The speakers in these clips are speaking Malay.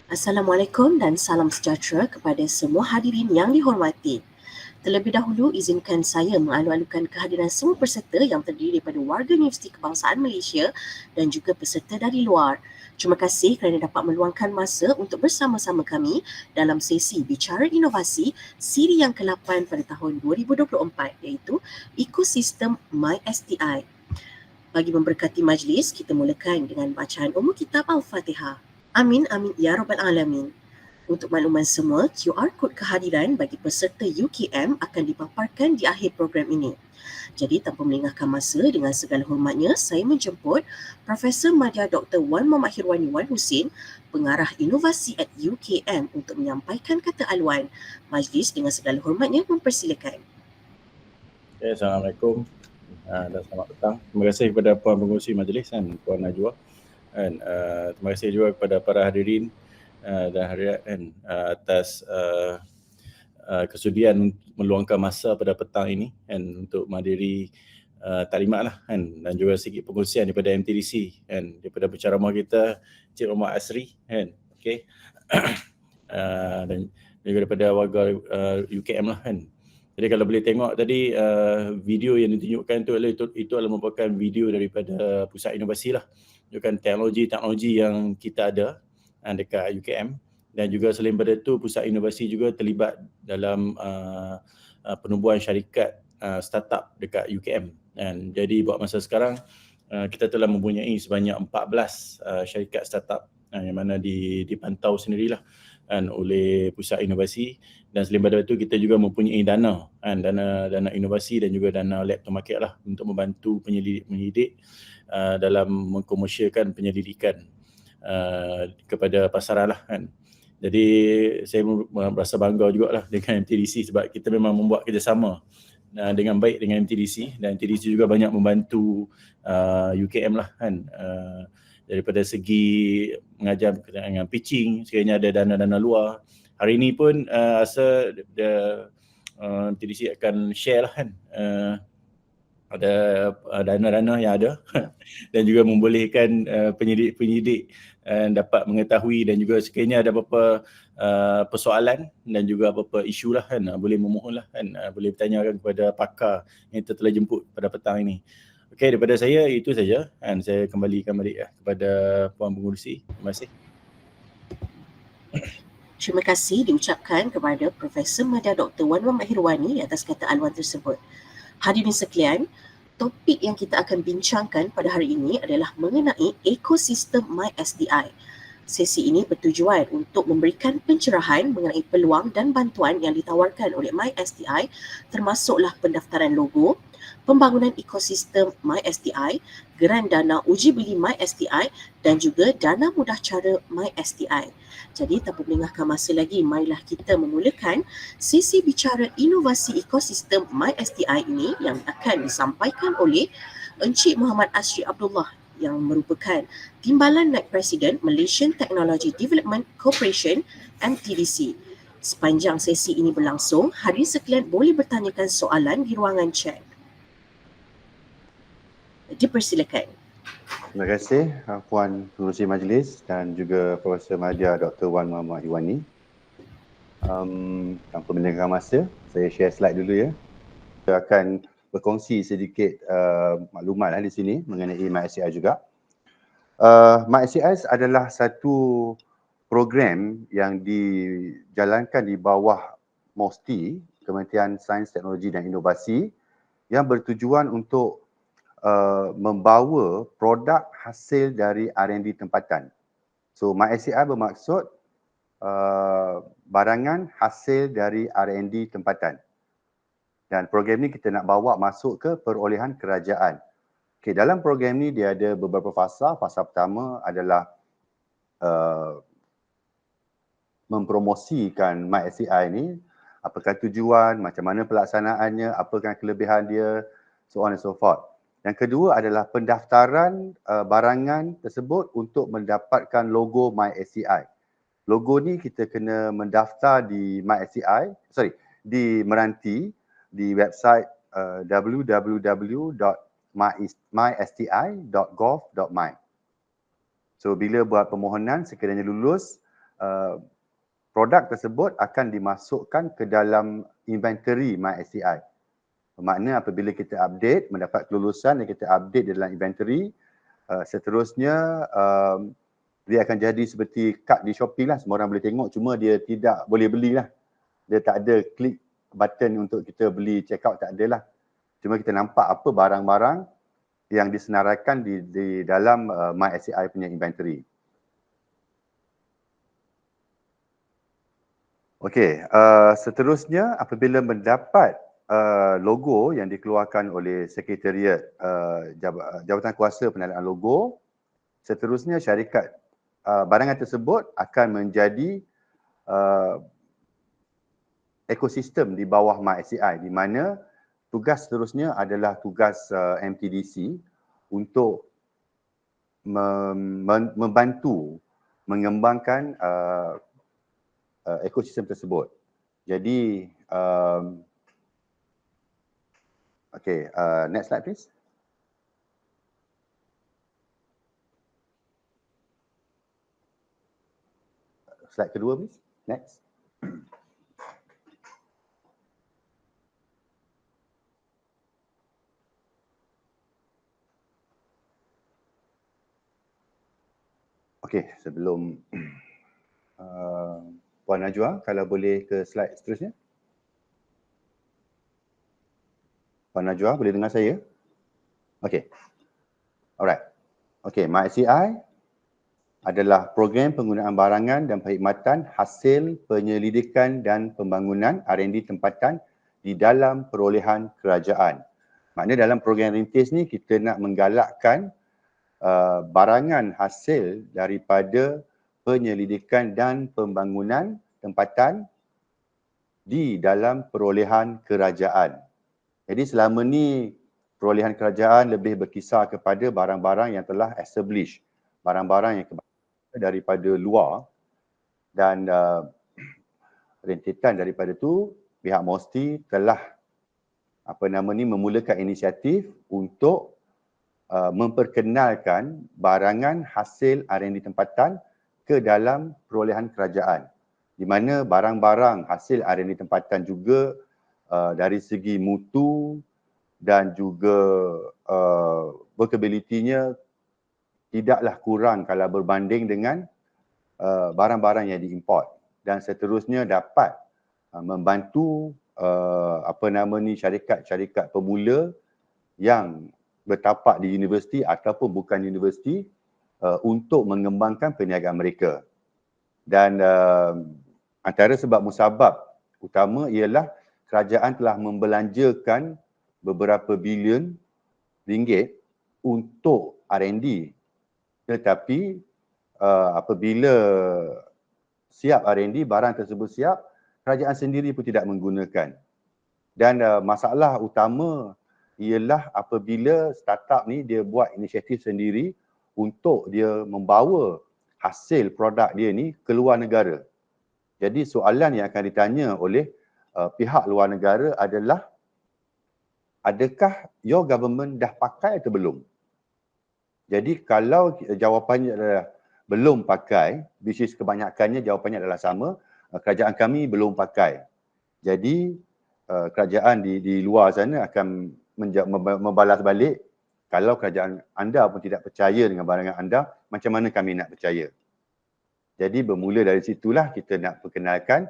Assalamualaikum dan salam sejahtera kepada semua hadirin yang dihormati. Terlebih dahulu, izinkan saya mengalu-alukan kehadiran semua peserta yang terdiri daripada warga Universiti Kebangsaan Malaysia dan juga peserta dari luar. Terima kasih kerana dapat meluangkan masa untuk bersama-sama kami dalam sesi Bicara Inovasi siri yang ke-8 pada tahun 2024 iaitu Ekosistem MySTI. Bagi memberkati majlis, kita mulakan dengan bacaan umum kitab Al-Fatihah. Amin, amin, ya Rabbal Alamin. Untuk makluman semua, QR kod kehadiran bagi peserta UKM akan dipaparkan di akhir program ini. Jadi tanpa melengahkan masa, dengan segala hormatnya, saya menjemput Profesor Madya Dr. Wan Muhammad Hirwani Wan Husin, Pengarah Inovasi at UKM untuk menyampaikan kata aluan. Majlis dengan segala hormatnya mempersilakan. Okay, Assalamualaikum dan selamat petang. Terima kasih kepada Puan Pengerusi Majlis dan Puan Najwa. Dan terima kasih juga kepada para hadirin dan hadirat atas kesudian meluangkan masa pada petang ini dan untuk menghadiri taklimat lah kan, dan juga sikit pengurusian daripada MTDC kan, daripada penceramah kita Cik Omar Asri kan. Okey. Dan juga daripada warga UKM lah kan. Jadi kalau boleh tengok tadi video yang ditunjukkan itu adalah merupakan video daripada Pusat Inovasi lah. Menunjukkan teknologi yang kita ada dekat UKM, dan juga selain daripada itu Pusat Inovasi juga terlibat dalam penubuhan syarikat startup dekat UKM. Dan jadi buat masa sekarang kita telah mempunyai sebanyak 14 syarikat startup yang mana dipantau sendirilah oleh Pusat Inovasi. Dan selain daripada itu kita juga mempunyai dana inovasi dan juga dana lab to market lah untuk membantu penyelidik dalam mengkomersialkan penyelidikan kepada pasaran lah kan. Jadi saya merasa bangga jugalah dengan MTDC sebab kita memang membuat kerjasama dengan baik dengan MTDC, dan MTDC juga banyak membantu UKM lah kan, daripada segi mengajar dengan pitching sekiranya ada dana-dana luar. Hari ini pun rasa MTDC akan share lah kan, ada dana-dana yang ada dan juga membolehkan penyidik dapat mengetahui, dan juga sekiranya ada apa-apa persoalan dan juga apa-apa isu lah kan, boleh memohon lah kan, boleh bertanyakan kepada pakar yang kita telah jemput pada petang ini. Okey, daripada saya itu saja, dan saya kembalikan balik kepada Puan Pengerusi. Terima kasih. Terima kasih diucapkan kepada Profesor Madya Dr. Wan Muhammad Hirwani atas kata aluan tersebut. Hadirin sekalian, topik yang kita akan bincangkan pada hari ini adalah mengenai ekosistem MySDI. Sesi ini bertujuan untuk memberikan pencerahan mengenai peluang dan bantuan yang ditawarkan oleh MySDI, termasuklah pendaftaran logo, pembangunan ekosistem MySDI, geran dana uji beli MySDI dan juga dana mudah cara MySDI. Jadi tanpa melengahkan masa lagi, marilah kita memulakan sesi bicara inovasi ekosistem MySDI ini yang akan disampaikan oleh Encik Muhammad Asri Abdullah yang merupakan Timbalan Naib Presiden Malaysian Technology Development Corporation MTDC. Sepanjang sesi ini berlangsung, hadirin sekalian boleh bertanyakan soalan di ruangan chat. Dipersilakan. Terima kasih Puan Pengerusi Majlis dan juga Profesor Madya Dr. Wan Muhammad Hirwani. Tanpa melengahkan masa, saya share slide dulu ya. Saya akan berkongsi sedikit maklumat di sini mengenai MySCI juga. MySCI adalah satu program yang dijalankan di bawah MOSTI, Kementerian Sains, Teknologi dan Inovasi, yang bertujuan untuk membawa produk hasil dari R&D tempatan. So MySCI bermaksud barangan hasil dari R&D tempatan. Dan program ni kita nak bawa masuk ke perolehan kerajaan. Okay, dalam program ni dia ada beberapa fasa. Fasa pertama adalah mempromosikan MySCI ni, apakah tujuan, macam mana pelaksanaannya, apakah kelebihan dia, so on and so forth. Yang kedua adalah pendaftaran barangan tersebut untuk mendapatkan logo MySCI. Logo ni kita kena mendaftar di di Meranti, di website www.mysti.gov.my. So bila buat permohonan, sekiranya lulus, produk tersebut akan dimasukkan ke dalam inventory MySCI. Bermakna apabila kita update, mendapat kelulusan dan kita update di dalam inventory, seterusnya dia akan jadi seperti kad di Shopee lah, semua orang boleh tengok, cuma dia tidak boleh beli lah. Dia tak ada klik button untuk kita beli, check out, tak ada lah. Cuma kita nampak apa barang-barang yang disenaraikan di dalam MySCI punya inventory. Okey, seterusnya apabila mendapat logo yang dikeluarkan oleh Sekretariat Jabatan Kuasa Pengenalan Logo, seterusnya syarikat barangan tersebut akan menjadi ekosistem di bawah MySCI, di mana tugas seterusnya adalah tugas MTDC untuk membantu mengembangkan ekosistem tersebut. Jadi, next slide please. Slide kedua please. Next. Okey, sebelum Puan Najwa, kalau boleh ke slide seterusnya. Puan Najwa, boleh dengar saya? Okey. Alright. Okey, MySCI adalah program penggunaan barangan dan perkhidmatan hasil penyelidikan dan pembangunan R&D tempatan di dalam perolehan kerajaan. Maknanya dalam program rintis ni kita nak menggalakkan barangan hasil daripada penyelidikan dan pembangunan tempatan di dalam perolehan kerajaan. Jadi selama ni perolehan kerajaan lebih berkisar kepada barang-barang yang telah established, barang-barang yang daripada luar, dan rentetan daripada tu pihak MOSTI telah memulakan inisiatif untuk memperkenalkan barangan hasil R&D tempatan ke dalam perolehan kerajaan, di mana barang-barang hasil R&D tempatan juga dari segi mutu dan juga workability-nya tidaklah kurang kalau berbanding dengan barang-barang yang diimport, dan seterusnya dapat membantu syarikat-syarikat pemula yang bertapak di universiti ataupun bukan universiti untuk mengembangkan perniagaan mereka. Dan antara sebab-musabab utama ialah kerajaan telah membelanjakan beberapa bilion ringgit untuk R&D, tetapi apabila siap R&D, barang tersebut siap, kerajaan sendiri pun tidak menggunakan. Dan masalah utama ialah apabila startup ni dia buat inisiatif sendiri untuk dia membawa hasil produk dia ni ke luar negara. Jadi soalan yang akan ditanya oleh pihak luar negara adalah, adakah your government dah pakai atau belum? Jadi kalau jawapannya adalah belum pakai, which is kebanyakannya jawapannya adalah sama, kerajaan kami belum pakai. Jadi kerajaan di luar sana akan membalas balik, kalau kerajaan anda pun tidak percaya dengan barangan anda, macam mana kami nak percaya? Jadi bermula dari situlah kita nak perkenalkan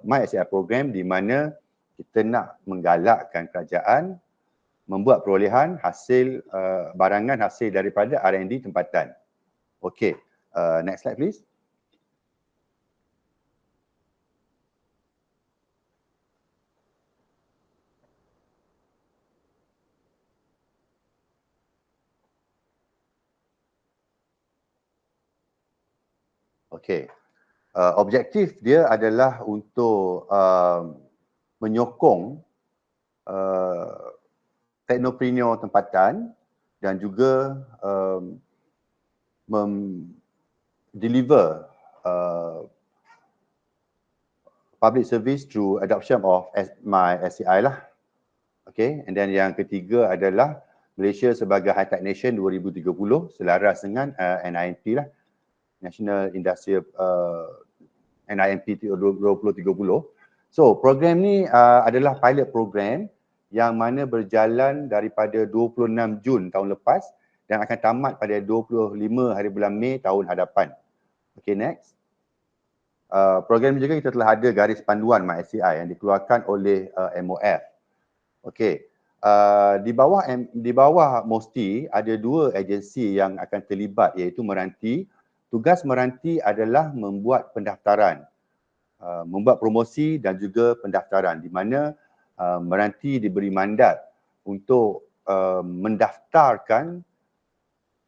MySCI program, di mana kita nak menggalakkan kerajaan membuat perolehan hasil barangan hasil daripada R&D tempatan. Okey, next slide please. Okey, objektif dia adalah untuk menyokong teknopreneur tempatan dan juga deliver public service through adoption of MySCI lah. Okay, and then yang ketiga adalah Malaysia sebagai high-tech nation 2030 selaras dengan NINP lah, National Industrial NIMP 2030. So program ni adalah pilot program yang mana berjalan daripada 26 Jun tahun lepas dan akan tamat pada 25 hari bulan Mei tahun hadapan. Okay, next. Program ini juga kita telah ada garis panduan MySCI yang dikeluarkan oleh MOF. Okay. Di bawah MOSTI ada dua agensi yang akan terlibat, iaitu Meranti. Tugas Meranti adalah membuat pendaftaran, membuat promosi dan juga pendaftaran, di mana Meranti diberi mandat untuk mendaftarkan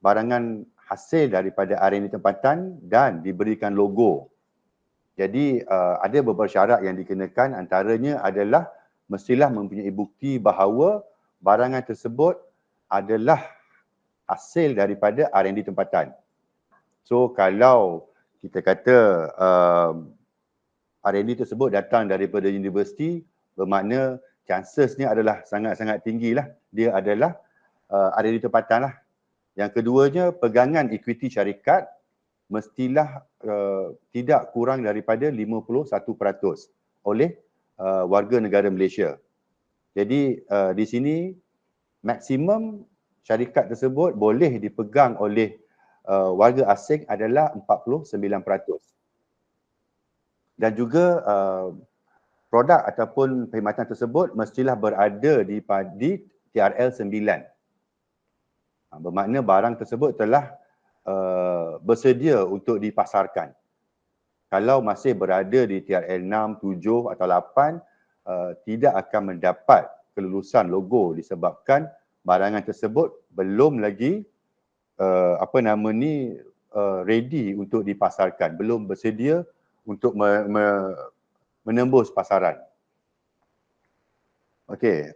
barangan hasil daripada R&D tempatan dan diberikan logo. Jadi ada beberapa syarat yang dikenakan, antaranya adalah mestilah mempunyai bukti bahawa barangan tersebut adalah hasil daripada R&D tempatan. So kalau kita kata R&D tersebut datang daripada universiti, bermakna chancesnya adalah sangat-sangat tinggilah dia adalah R&D tempatan lah. Yang keduanya, pegangan equity syarikat mestilah tidak kurang daripada 51% oleh warga negara Malaysia. Jadi di sini maksimum syarikat tersebut boleh dipegang oleh warga asing adalah 49%. Dan juga produk ataupun perkhidmatan tersebut mestilah berada di TRL 9. Bermakna barang tersebut telah bersedia untuk dipasarkan. Kalau masih berada di TRL 6, 7 atau 8, tidak akan mendapat kelulusan logo disebabkan barangan tersebut belum lagi ready untuk dipasarkan, belum bersedia untuk menembus pasaran. Okey,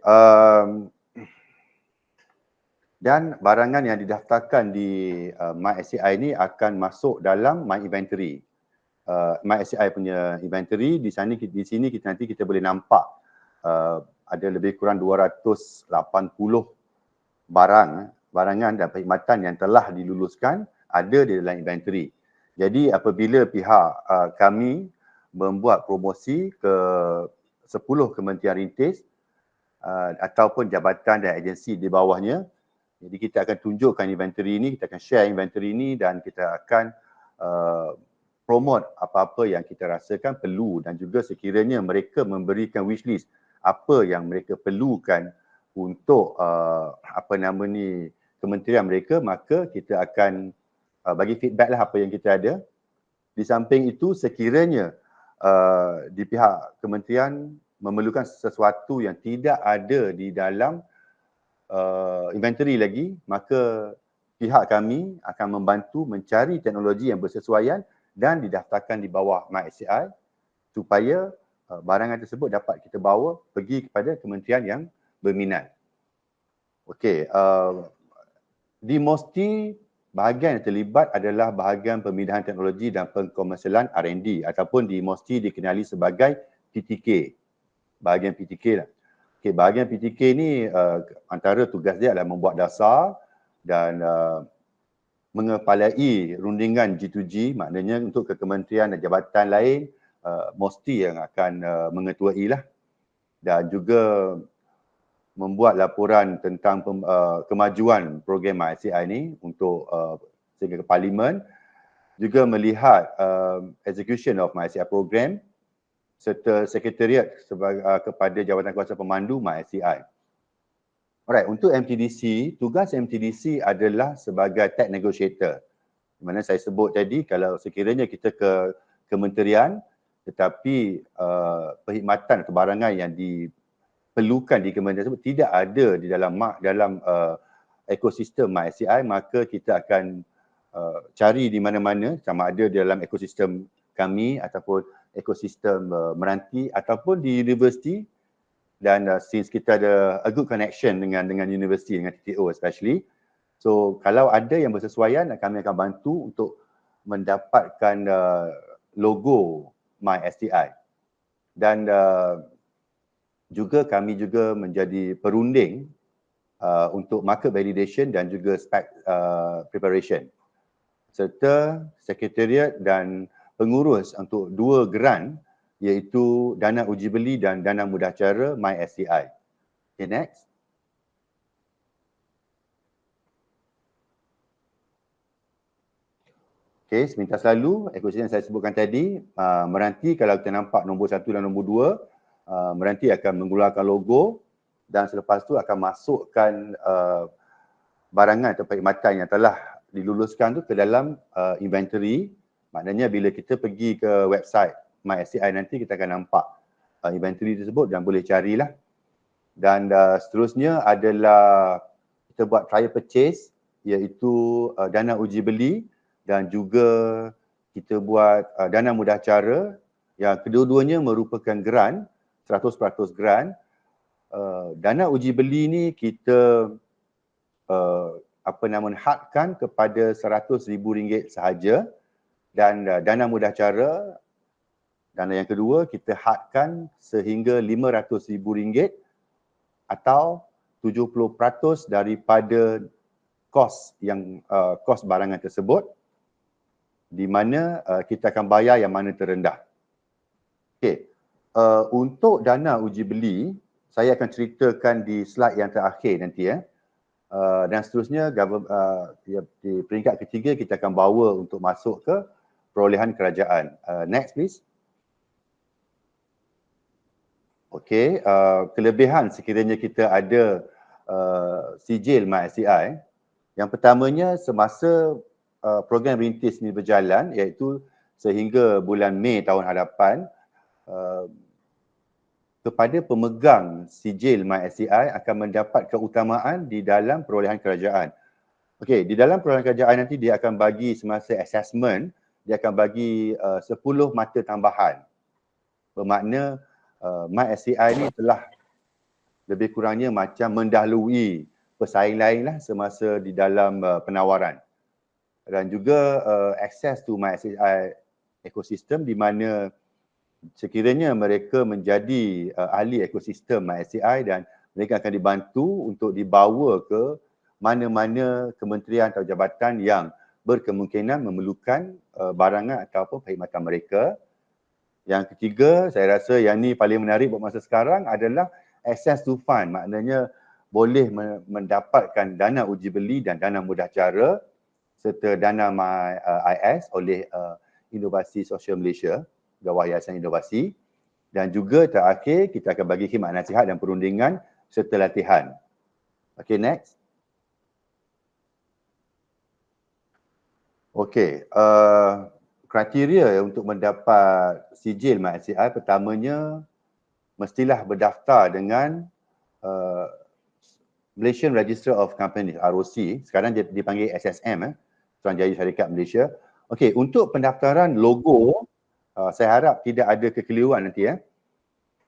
dan barangan yang didaftarkan di MySCI ini akan masuk dalam My Inventory. MySCI punya inventory, di sini kita boleh nampak ada lebih kurang 280 barangan dan perkhidmatan yang telah diluluskan ada di dalam inventory. Jadi apabila pihak kami membuat promosi ke 10 kementerian rintis ataupun jabatan dan agensi di bawahnya, jadi kita akan tunjukkan inventory ini, kita akan share inventory ini dan kita akan promote apa-apa yang kita rasakan perlu, dan juga sekiranya mereka memberikan wishlist apa yang mereka perlukan untuk kementerian mereka, maka kita akan bagi feedback lah apa yang kita ada. Di samping itu, sekiranya di pihak kementerian memerlukan sesuatu yang tidak ada di dalam inventory lagi, maka pihak kami akan membantu mencari teknologi yang bersesuaian dan didaftarkan di bawah MySCI supaya barangan tersebut dapat kita bawa pergi kepada kementerian yang berminat. Okey, di MOSTI bahagian yang terlibat adalah bahagian pemindahan teknologi dan pengkomersialan R&D, ataupun di MOSTI dikenali sebagai PTK, bahagian PTK lah. Okay, bahagian PTK ni antara tugas dia adalah membuat dasar dan mengepalai rundingan G2G, maknanya untuk kementerian dan jabatan lain, MOSTI yang akan mengetuai lah, dan juga membuat laporan tentang kemajuan program MySCI ni untuk sehingga ke Parlimen, juga melihat execution of MySCI program serta sekretariat kepada Jabatan Kuasa Pemandu MySCI. Alright, untuk MTDC, tugas MTDC adalah sebagai tech negotiator. Di mana saya sebut tadi, kalau sekiranya kita ke kementerian tetapi perkhidmatan atau barangan yang diperlukan di kementerian tersebut tidak ada di dalam ekosistem MySCI, maka kita akan cari di mana-mana, sama ada dalam ekosistem kami ataupun ekosistem Meranti ataupun di universiti. Dan since kita ada a good connection dengan universiti, dengan TTO especially, so kalau ada yang bersesuaian, kami akan bantu untuk mendapatkan logo MySCI. Dan juga kami juga menjadi perunding untuk market validation dan juga spec preparation, serta sekretariat dan pengurus untuk 2 grant, iaitu dana uji beli dan dana mudah cara MySCI. Okay, next. Okay, semintas lalu, ekosistem yang saya sebutkan tadi, Meranti kalau kita nampak nombor 1 dan nombor 2, Meranti akan mengeluarkan logo dan selepas tu akan masukkan barangan atau perkhidmatan yang telah diluluskan tu ke dalam inventory. Maknanya bila kita pergi ke website MySCI nanti kita akan nampak inventory tersebut dan boleh carilah. Dan seterusnya adalah kita buat trial purchase, iaitu dana uji beli, dan juga kita buat dana mudah cara yang kedua-duanya merupakan grant, 100% grant. Dana uji beli ni kita hadkan kepada RM100,000 sahaja, dan dana mudah cara, dana yang kedua kita hadkan sehingga RM500,000 atau 70% daripada kos barangan tersebut, di mana kita akan bayar yang mana terendah. Okey, untuk dana uji beli, saya akan ceritakan di slide yang terakhir nanti dan seterusnya di peringkat ketiga kita akan bawa untuk masuk ke perolehan kerajaan. Next please. Okey, kelebihan sekiranya kita ada sijil MySCI. Yang pertamanya, semasa program rintis ini berjalan, iaitu sehingga bulan Mei tahun hadapan, kepada pemegang sijil MySCI akan mendapat keutamaan di dalam perolehan kerajaan. Okey, di dalam perolehan kerajaan nanti dia akan bagi semasa assessment, dia akan bagi 10 mata tambahan. Bermakna MySCI ni telah lebih kurangnya macam mendahului pesaing lain lah semasa di dalam penawaran. Dan juga access to MySCI ekosistem, di mana sekiranya mereka menjadi ahli ekosistem MySCI dan mereka akan dibantu untuk dibawa ke mana-mana kementerian atau jabatan yang berkemungkinan memerlukan barangan ataupun perkhidmatan mereka. Yang ketiga, saya rasa yang ni paling menarik buat masa sekarang adalah access to fund, maknanya boleh mendapatkan dana uji beli dan dana mudah cara serta dana MyIS oleh Inovasi Sosial Malaysia, bawah Yayasan Inovasi, dan juga terakhir kita akan bagi khidmat nasihat dan perundingan serta latihan. Okay, next. Okay, kriteria untuk mendapat sijil MySCI, pertamanya mestilah berdaftar dengan Malaysian Register of Companies, ROC, sekarang dia dipanggil SSM, Suruhanjaya Syarikat Malaysia. Okey, untuk pendaftaran logo, saya harap tidak ada kekeliruan nanti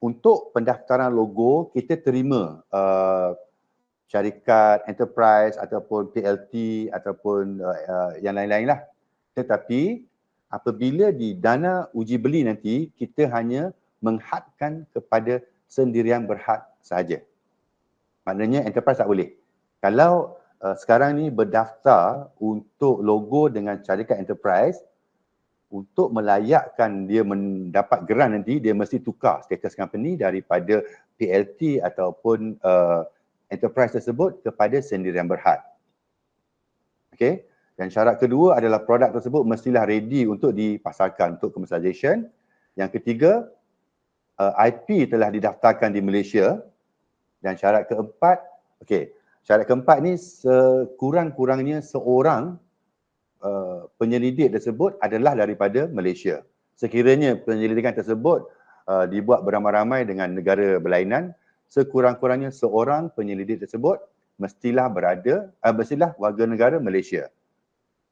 Untuk pendaftaran logo, kita terima syarikat enterprise ataupun PLT ataupun yang lain-lain lah. Tetapi apabila di dana uji beli nanti, kita hanya menghadkan kepada sendirian berhad sahaja. Maknanya enterprise tak boleh. Kalau sekarang ni berdaftar untuk logo dengan syarikat enterprise, untuk melayakkan dia mendapat grant nanti, dia mesti tukar status company daripada PLT ataupun enterprise tersebut kepada sendirian berhad. Okey. Dan syarat kedua adalah produk tersebut mestilah ready untuk dipasarkan untuk commercialization. Yang ketiga, IP telah didaftarkan di Malaysia. Dan syarat keempat, syarat keempat ni sekurang-kurangnya seorang penyelidik tersebut adalah daripada Malaysia. Sekiranya penyelidikan tersebut dibuat beramai-ramai dengan negara berlainan, sekurang-kurangnya seorang penyelidik tersebut mestilah warga negara Malaysia.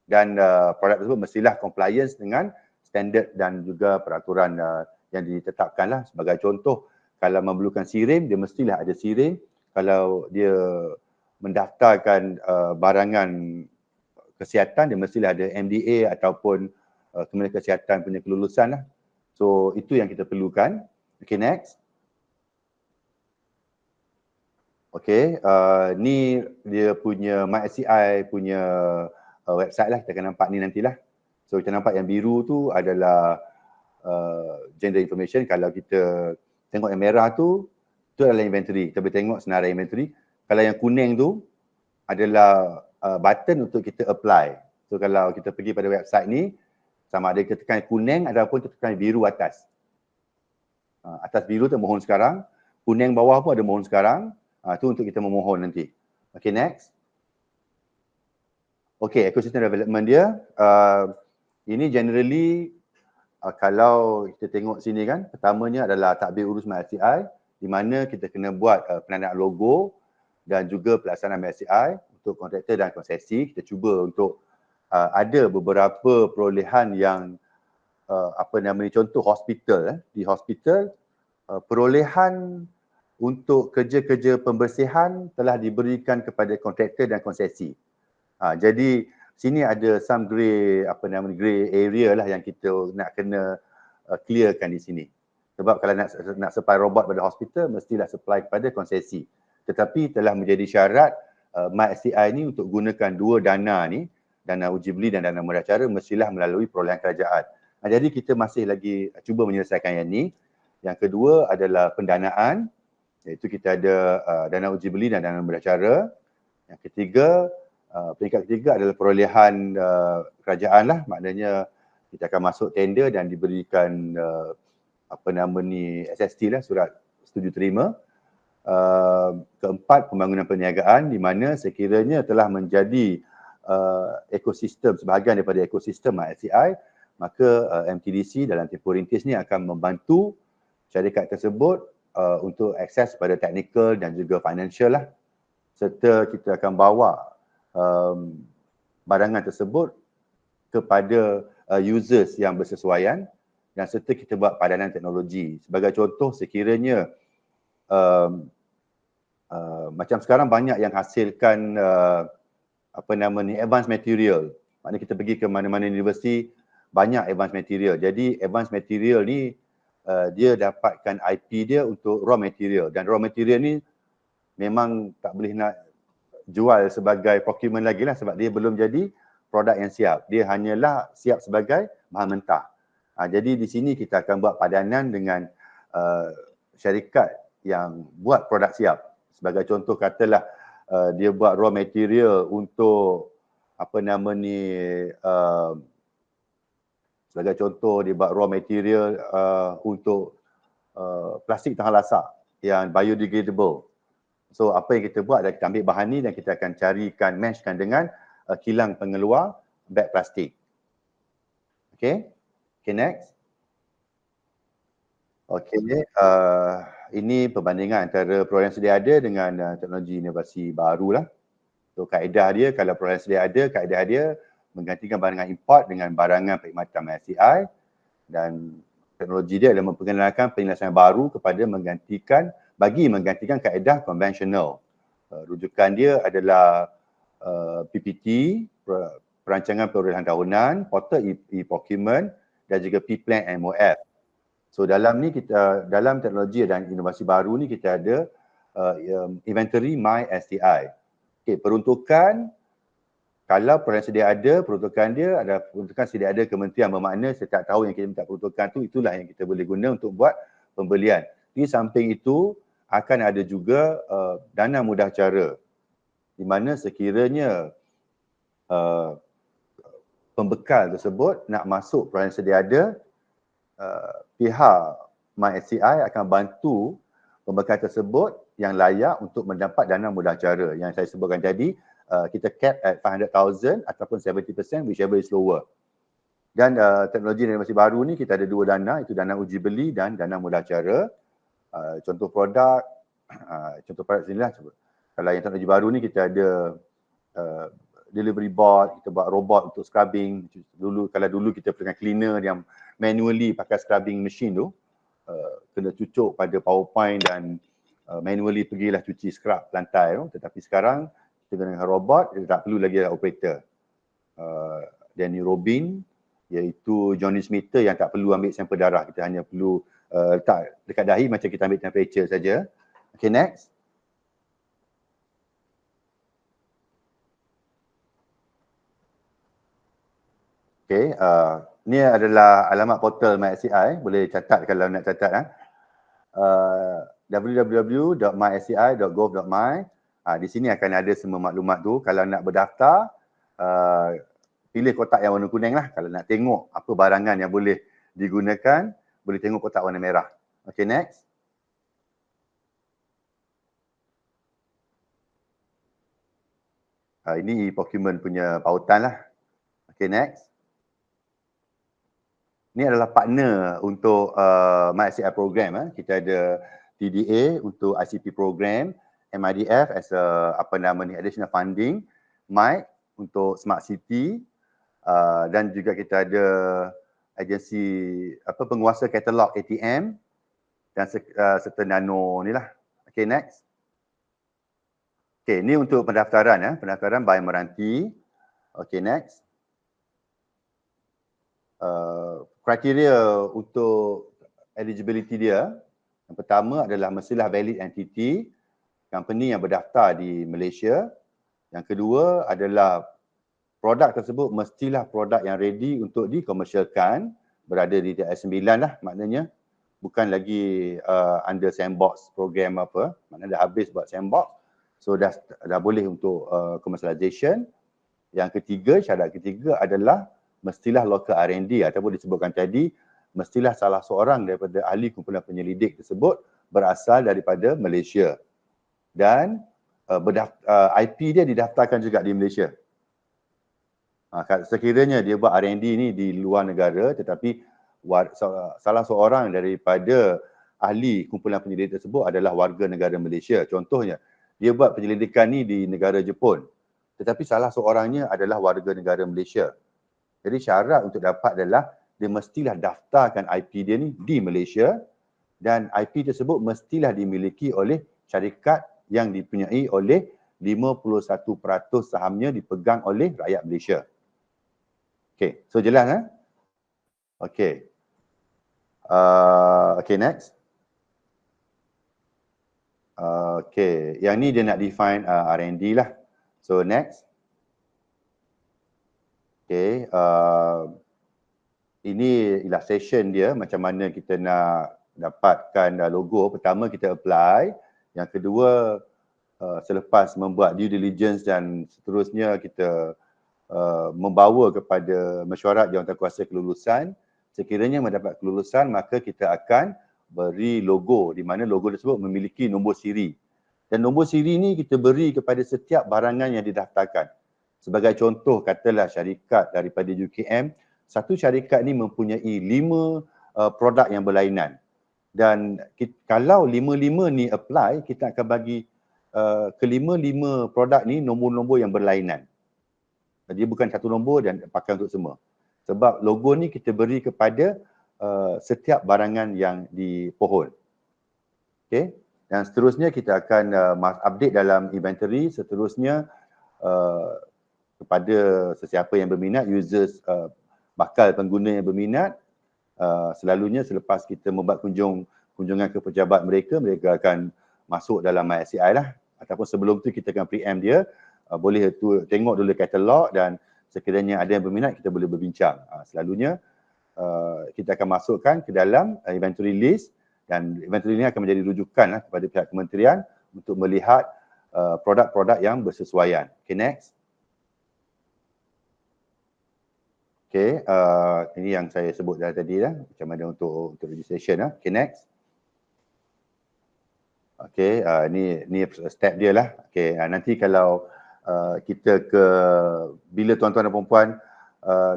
Dan produk tersebut mestilah compliance dengan standard dan juga peraturan yang ditetapkanlah. Sebagai contoh, kalau memerlukan sirim, dia mestilah ada sirim. Kalau dia mendaftarkan barangan kesihatan, dia mestilah ada MDA ataupun Kementerian Kesihatan punya kelulusan lah. So itu yang kita perlukan. Okay, next. Okay, ni dia punya MySCI punya website lah, kita akan nampak ni nantilah. So kita nampak yang biru tu adalah gender information. Kalau kita tengok yang merah tu adalah inventory. Kita boleh tengok senarai inventory. Kalau yang kuning tu adalah button untuk kita apply. So kalau kita pergi pada website ni, sama ada kita tekan kuning ataupun kita tekan biru atas. Atas biru tu mohon sekarang, kuning bawah pun ada mohon sekarang. Tu untuk kita memohon nanti. Okay, next. Okay, ecosystem development dia. Ini generally kalau kita tengok sini kan, pertamanya adalah tadbir urus MySCI, di mana kita kena buat penandaan logo dan juga pelaksanaan MySCI untuk kontraktor dan konsesi. Kita cuba untuk ada beberapa perolehan yang contoh hospital. Di hospital, perolehan untuk kerja-kerja pembersihan telah diberikan kepada kontraktor dan konsesi. Jadi sini ada some grey area lah yang kita nak kena clearkan di sini. Sebab kalau nak supply robot pada hospital, mestilah supply kepada konsesi. Tetapi telah menjadi syarat MySCI ni untuk gunakan dua dana ni, dana uji beli dan dana murah-cara, mestilah melalui perolehan kerajaan. Jadi kita masih lagi cuba menyelesaikan yang ni. Yang kedua adalah pendanaan, iaitu kita ada dana uji beli dan dana murah-cara. Yang ketiga, peringkat ketiga adalah perolehan kerajaan lah, maknanya kita akan masuk tender dan diberikan SST lah, surat setuju terima. Keempat, pembangunan perniagaan, di mana sekiranya telah menjadi ekosistem, sebahagian daripada ekosistem MySCI, maka MTDC dalam tempoh rintis ni akan membantu syarikat tersebut untuk akses pada technical dan juga financial lah, serta kita akan bawa barangan tersebut kepada users yang bersesuaian, dan serta kita buat padanan teknologi. Sebagai contoh, sekiranya macam sekarang banyak yang hasilkan advanced material. Maknanya kita pergi ke mana-mana universiti, banyak advanced material. Jadi advanced material ni dia dapatkan IP dia untuk raw material, dan raw material ni memang tak boleh nak jual sebagai procurement lagi lah, sebab dia belum jadi produk yang siap. Dia hanyalah siap sebagai bahan mentah. Jadi di sini kita akan buat padanan dengan syarikat yang buat produk siap. Sebagai contoh, katalah dia buat raw material untuk sebagai contoh dia buat raw material untuk plastik tahan lasak yang biodegradable. So apa yang kita buat adalah kita ambil bahan ni dan kita akan carikan, matchkan dengan kilang pengeluar beg plastik. Okay, next. Okay, ini perbandingan antara perolehan sedia ada dengan teknologi inovasi baru lah. So kaedah dia, kalau perolehan sedia ada, kaedah dia menggantikan barangan import dengan barangan perkhidmatan MySCI, dan teknologi dia adalah memperkenalkan penyelesaian baru kepada menggantikan kaedah konvensional. Rujukan dia adalah PPT, perancangan perolehan tahunan, portal e-procurement dan juga P-Plan MOF. So dalam teknologi dan inovasi baru ni kita ada inventory MySCI. Okay, peruntukan, kalau perolehan sedia ada, peruntukan dia adalah peruntukan sedia ada kementerian, bermakna setiap tahun yang kita minta peruntukan tu, itulah yang kita boleh guna untuk buat pembelian. Di samping itu akan ada juga dana mudah cara, di mana sekiranya pembekal tersebut nak masuk perolehan sedia ada, pihak MySCI akan bantu pembekal tersebut yang layak untuk mendapat dana mudah cara yang saya sebutkan tadi. Kita cap at 500,000 ataupun 70%, whichever is lower. Dan teknologi dan inovasi baru ni kita ada dua dana, itu dana uji beli dan dana mudah cara. Contoh produk sini lah. Kalau yang teknologi baru ni kita ada delivery bot, kita buat robot untuk scrubbing. Kalau dulu kita pakai cleaner yang manually pakai scrubbing machine tu, kena cucuk pada PowerPoint dan manually pergilah cuci scrub lantai tu. Tetapi sekarang kita dengan robot, dia tak perlu lagi ada operator. Danny Robin, iaitu Johnny Smither yang tak perlu ambil sampel darah, kita hanya perlu letak dekat dahi macam kita ambil temperature saja. Okay, next. Okay, ni adalah alamat portal MySCI, boleh catat kalau nak catat. www.mysci.gov.my. Di sini akan ada semua maklumat tu. Kalau nak berdaftar, pilih kotak yang warna kuning lah. Kalau nak tengok apa barangan yang boleh digunakan, boleh tengok kotak warna merah. Okay, next. Ini e-procurement punya pautan lah. Okay, next. Ini adalah partner untuk MySCI program. Kita ada TDA untuk ICP program, MIDF as additional funding, MIC untuk Smart City, dan juga kita ada agensi penguasa katalog ATM dan serta Nano ni lah. Okay, next. Okay, ni untuk pendaftaran pendaftaran by Meranti. Okay, next. Kriteria untuk eligibility dia, yang pertama adalah mestilah valid entity, company yang berdaftar di Malaysia. Yang kedua adalah produk tersebut mestilah produk yang ready untuk dikomersialkan, berada di TS9 lah maknanya, bukan lagi under sandbox program apa, maknanya dah habis buat sandbox, so dah boleh untuk commercialization. Yang ketiga, syarat ketiga adalah mestilah local R&D ataupun disebutkan tadi, mestilah salah seorang daripada ahli kumpulan penyelidik tersebut berasal daripada Malaysia. Dan IP dia didaftarkan juga di Malaysia. Sekiranya dia buat R&D ni di luar negara tetapi salah seorang daripada ahli kumpulan penyelidik tersebut adalah warga negara Malaysia. Contohnya, dia buat penyelidikan ni di negara Jepun tetapi salah seorangnya adalah warga negara Malaysia. Jadi syarat untuk dapat adalah dia mestilah daftarkan IP dia ni di Malaysia dan IP tersebut mestilah dimiliki oleh syarikat yang dipunyai oleh 51% sahamnya dipegang oleh rakyat Malaysia. Okay, so jelas Okay. Okay, next. Okay, yang ni dia nak define R&D lah. So next. Okay, ini illustration dia macam mana kita nak dapatkan logo. Pertama kita apply, yang kedua selepas membuat due diligence dan seterusnya kita membawa kepada mesyuarat Jawatankuasa Kelulusan. Sekiranya mendapat kelulusan maka kita akan beri logo di mana logo tersebut memiliki nombor siri. Dan nombor siri ni kita beri kepada setiap barangan yang didaftarkan. Sebagai contoh, katalah syarikat daripada UKM, satu syarikat ni mempunyai 5 produk yang berlainan. Dan kalau 5 ni apply, kita akan bagi kelima-lima produk ni nombor-nombor yang berlainan. Dia bukan satu nombor dan pakai untuk semua. Sebab logo ni kita beri kepada setiap barangan yang di pohon. Okay. Dan seterusnya kita akan update dalam inventory. Seterusnya kepada sesiapa yang berminat, users bakal pengguna yang berminat, selalunya selepas kita membuat kunjungan ke pejabat mereka, mereka akan masuk dalam MySCI lah. Ataupun sebelum tu kita akan preempt dia, boleh tengok dulu katalog dan sekiranya ada yang berminat kita boleh berbincang. Selalunya kita akan masukkan ke dalam inventory list dan inventory ini akan menjadi rujukan kepada pihak kementerian untuk melihat produk-produk yang bersesuaian. Okay, next. Okay, ini yang saya sebut tadi lah, macam mana untuk registration. Okay, next. Okay, ni step dia lah. Okay, nanti kalau kita bila tuan-tuan dan puan-puan,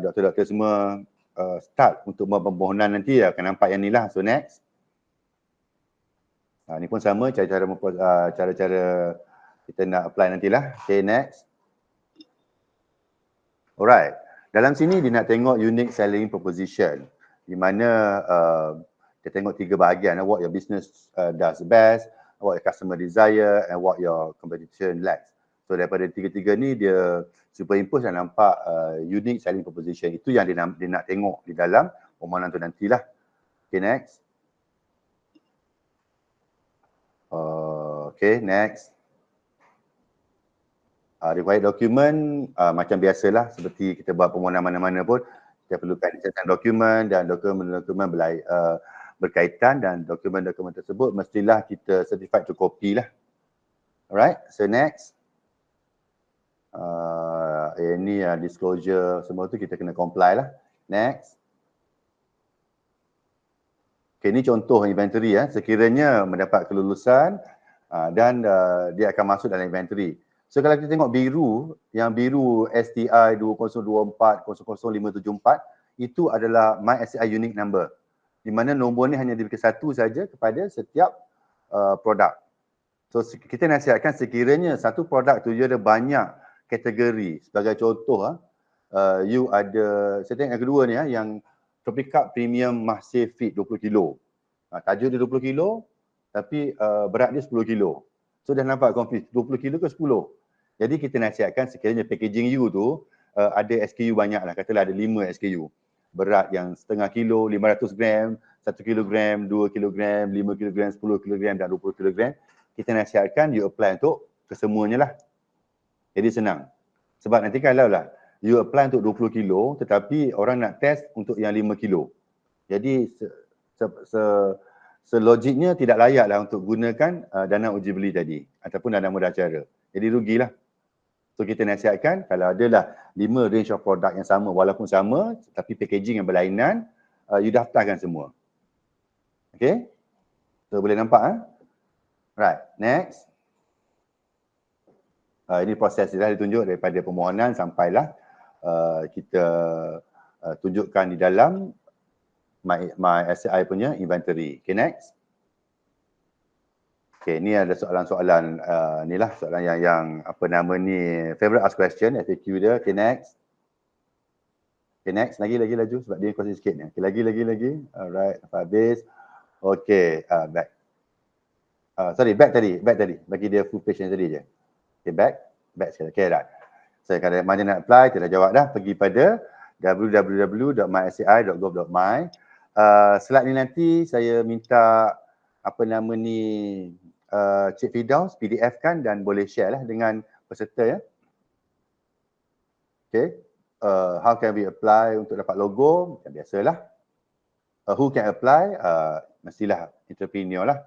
doktor-doktor semua start untuk permohonan nanti akan nampak yang ni lah. So next. Ni pun sama cara-cara kita nak apply nantilah. Okay, next. Alright. Dalam sini dia nak tengok unique selling proposition, di mana dia tengok 3 bahagian, what your business does best, what your customer desire and what your competition lacks. So daripada 3 ni dia superimpose dan nampak unique selling proposition. Itu yang dia nak tengok di dalam permohonan tu nantilah. Okay, next. Okay, next. Required document macam biasalah, seperti kita buat permohonan mana-mana pun, Kita perlukan catatan dokumen dan dokumen-dokumen berkaitan dan dokumen-dokumen tersebut mestilah kita certified to copy lah. Alright, so next. Ini disclosure semua tu kita kena comply lah. Next. Okay, ini contoh inventory sekiranya mendapat kelulusan dan dia akan masuk dalam inventory. So kalau kita tengok biru, yang biru STI 2024 00574 itu adalah My STI unique number. Di mana nombor ni hanya diberi satu saja kepada setiap produk. So kita nasihatkan sekiranya satu produk tu dia ada banyak kategori. Sebagai contoh you ada, saya tengok yang kedua ni yang Tropicup Premium Massive Fit 20 kilo. Tajuk dia 20 kilo tapi berat dia 10 kilo. So dah nampak confuse 20 kilo ke 10. Jadi kita nasihatkan sekiranya packaging you tu ada SKU banyak lah, katalah ada 5 SKU. Berat yang setengah kilo, 500 gram, 1 kilogram, 2 kilogram, 5 kilogram, 10 kilogram dan 20 kilogram. Kita nasihatkan you apply untuk kesemuanya lah. Jadi senang. Sebab nanti kalau lah you apply untuk 20 kilo tetapi orang nak test untuk yang 5 kilo. Jadi selogiknya tidak layak lah untuk gunakan dana uji beli tadi ataupun dana mudah cara. Jadi rugilah. So kita nasihatkan kalau adalah 5 range of product yang sama walaupun sama tapi packaging yang berlainan, you daftarkan semua. Okay? So boleh nampak Right, next. Ini proses dah ditunjuk daripada permohonan sampailah kita tunjukkan di dalam My SCI punya inventory. Okay, next. Okay, ni ada soalan-soalan ni lah, soalan yang apa nama ni, favorite ask question, FAQ dia. Okay, next. Okay, next. Lagi laju sebab dia kongsi sikit ni. Okay, lagi. Alright, habis. Okay, back. Sorry, back tadi. Bagi dia full page yang tadi je. Okay, back sekali. Okay, dah. So, kalau mana nak apply, kita dah jawab dah. Pergi pada www.mysci.gov.my. Slide ni nanti saya minta apa nama ni Cik Firdaus PDF kan dan boleh share lah dengan peserta ya. Okay. How can we apply untuk dapat logo? Macam biasalah. Who can apply? Mestilah entrepreneur lah,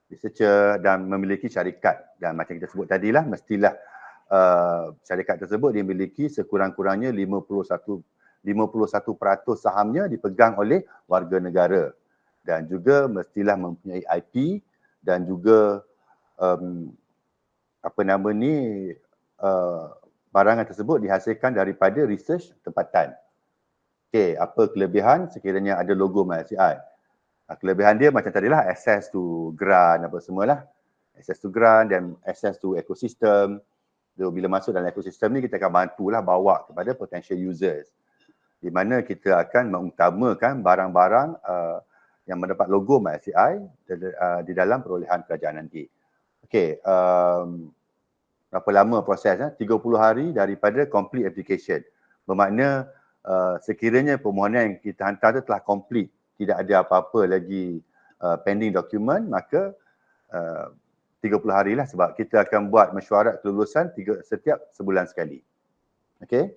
researcher dan memiliki syarikat. Dan macam kita sebut tadilah, mestilah syarikat tersebut dimiliki sekurang-kurangnya 51% sahamnya dipegang oleh warga negara. Dan juga mestilah mempunyai IP dan juga apa nama ni barangan tersebut dihasilkan daripada research tempatan. Okey, apa kelebihan sekiranya ada logo MySCI? Kelebihan dia macam tadilah, access to grant apa semualah. Access to grant dan access to ekosistem. Bila masuk dalam ekosistem ni kita akan bantulah bawa kepada potential users. Di mana kita akan mengutamakan barang-barang yang mendapat logo MySCI di dalam perolehan kerajaan nanti. Okey, berapa lama prosesnya? 30 hari daripada complete application. Bermakna sekiranya permohonan yang kita hantar itu telah complete, tidak ada apa-apa lagi pending dokumen, maka 30 hari lah sebab kita akan buat mesyuarat kelulusan setiap sebulan sekali. Okey.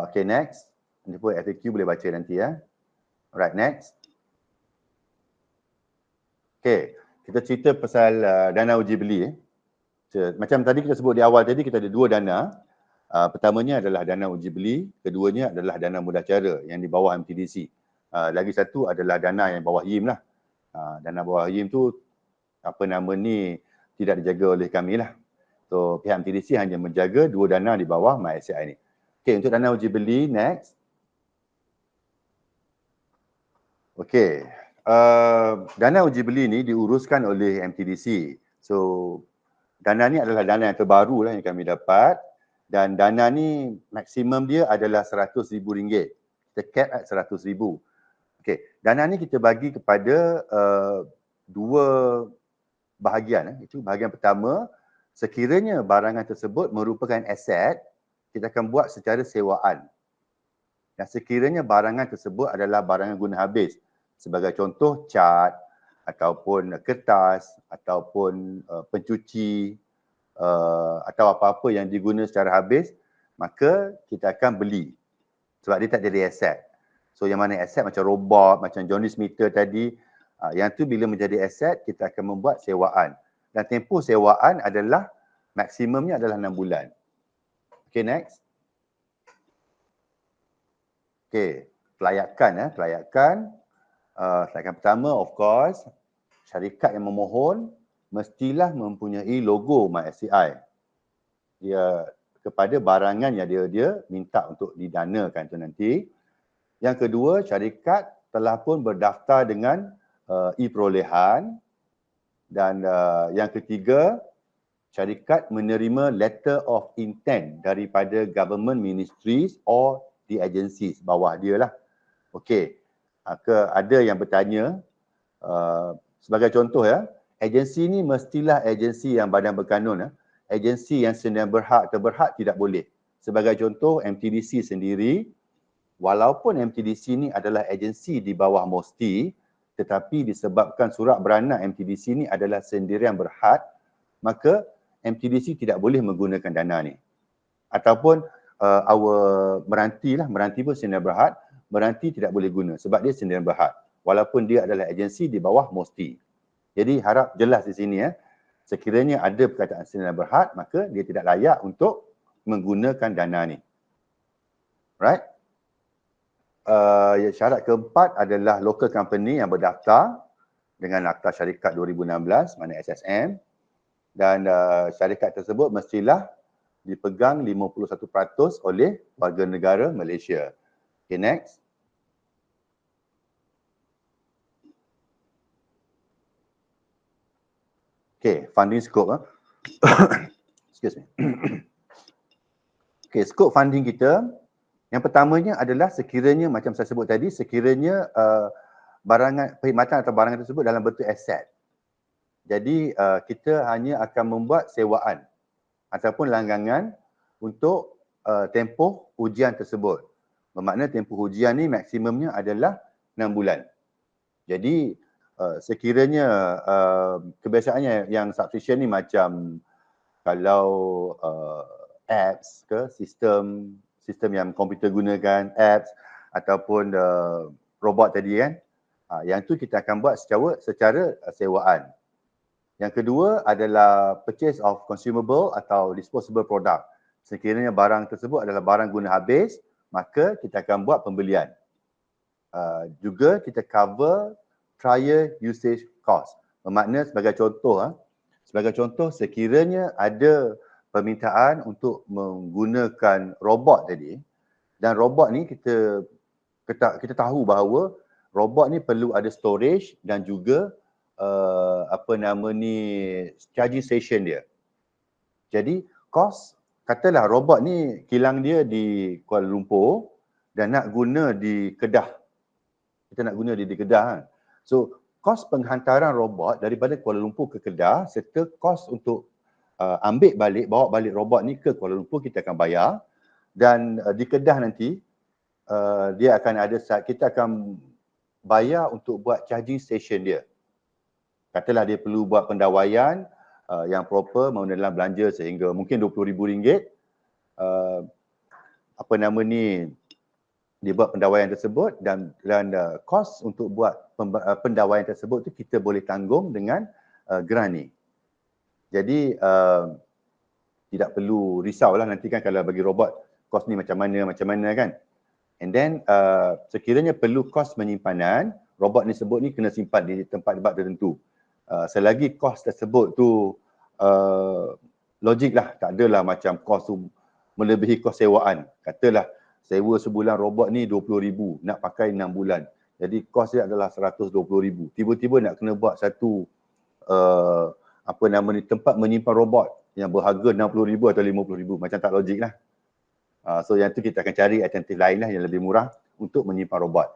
Okay, next. Ini pun FAQ boleh baca nanti ya. Alright, next. Okay, kita cerita pasal dana uji beli. Macam tadi kita sebut di awal tadi, kita ada dua dana. Pertamanya adalah dana uji beli, keduanya adalah dana mudah cara yang di bawah MTDC. Lagi satu adalah dana yang bawah YIM lah. Dana bawah YIM tu apa nama ni tidak dijaga oleh kami lah. So pihak MTDC hanya menjaga dua dana di bawah MySCI ni. Okay, untuk dana uji beli, next. Okay, dana uji beli ni diuruskan oleh MTDC. So dana ni adalah dana yang terbaru lah yang kami dapat. Dan dana ni maksimum dia adalah RM100,000. Kita cap at RM100,000. Okay, dana ni kita bagi kepada dua bahagian. Itu bahagian pertama, sekiranya barangan tersebut merupakan aset, kita akan buat secara sewaan. Dan sekiranya barangan tersebut adalah barangan guna habis, sebagai contoh cat, ataupun kertas, ataupun pencuci, atau apa-apa yang diguna secara habis, maka kita akan beli. sebab dia tak jadi aset. So yang mana aset macam robot, macam jaundice meter tadi, yang tu bila menjadi aset kita akan membuat sewaan. Dan tempoh sewaan adalah maksimumnya adalah 6 bulan. Okay, next. Okay, kelayakan. Kelayakan pertama of course, syarikat yang memohon mestilah mempunyai logo MySCI. Dia kepada barangan yang dia minta untuk didanakan tu nanti. Yang kedua, syarikat telah pun berdaftar dengan e-perolehan. Dan yang ketiga, syarikat menerima letter of intent daripada government ministries or the agencies bawah dia lah. Okey, ada yang bertanya, sebagai contoh ya, agensi ni mestilah agensi yang badan berkanun. Agensi yang sendirian terberhad tidak boleh. Sebagai contoh, MTDC sendiri, walaupun MTDC ni adalah agensi di bawah MOSTI, tetapi disebabkan surat beranak MTDC ni adalah sendirian berhad, maka MTDC tidak boleh menggunakan dana ni. Ataupun meranti pun sendirian berhad, meranti tidak boleh guna sebab dia sendirian berhad. Walaupun dia adalah agensi di bawah MOSTI. Jadi harap jelas di sini ya. Sekiranya ada perkataan sendirian berhad, maka dia tidak layak untuk menggunakan dana ni. Right? Syarat keempat adalah local company yang berdaftar dengan Akta Syarikat 2016, mana SSM. Dan syarikat tersebut mestilah dipegang 51% oleh warga negara Malaysia. Okay, next. Okay, funding scope. Excuse me. Okay, scope funding kita, yang pertamanya adalah sekiranya, macam saya sebut tadi, sekiranya barangan, perkhidmatan atau barangan tersebut dalam bentuk aset. Jadi kita hanya akan membuat sewaan ataupun langgangan untuk tempoh ujian tersebut. Bermakna tempoh ujian ni maksimumnya adalah 6 bulan. Jadi sekiranya kebiasaannya yang subscription ni macam kalau apps ke sistem yang komputer gunakan, apps ataupun robot tadi kan, yang tu kita akan buat secara sewaan. Yang kedua adalah purchase of consumable atau disposable product. Sekiranya barang tersebut adalah barang guna habis, maka kita akan buat pembelian. Juga kita cover trial usage cost. Bermakna sebagai contoh sekiranya ada permintaan untuk menggunakan robot tadi, dan robot ni kita tahu bahawa robot ni perlu ada storage dan juga charging station dia. Jadi kos, katalah robot ni kilang dia di Kuala Lumpur dan nak guna di Kedah. Kita nak guna di Kedah kan. So kos penghantaran robot daripada Kuala Lumpur ke Kedah serta kos untuk bawa balik robot ni ke Kuala Lumpur kita akan bayar. Dan di Kedah nanti dia akan ada, kita akan bayar untuk buat charging station dia. Katalah dia perlu buat pendawaian yang proper, mengenai belanja sehingga mungkin RM20,000. Dia buat pendawaian tersebut dan kos untuk buat pendawaian tersebut tu kita boleh tanggung dengan grant ni. Jadi tidak perlu risaulah nanti kan kalau bagi robot kos ni macam mana kan. And then sekiranya perlu kos penyimpanan, robot ni sebut ni kena simpan di tempat tertentu. Selagi kos tersebut tu logik lah, tak adalah macam kos tu melebihi kos sewaan. Katalah sewa sebulan robot ni RM20,000, nak pakai 6 bulan. Jadi kos dia adalah RM120,000. Tiba-tiba nak kena buat satu tempat menyimpan robot yang berharga RM60,000 atau RM50,000. Macam tak logik lah. So yang tu kita akan cari alternatif lain lah yang lebih murah untuk menyimpan robot.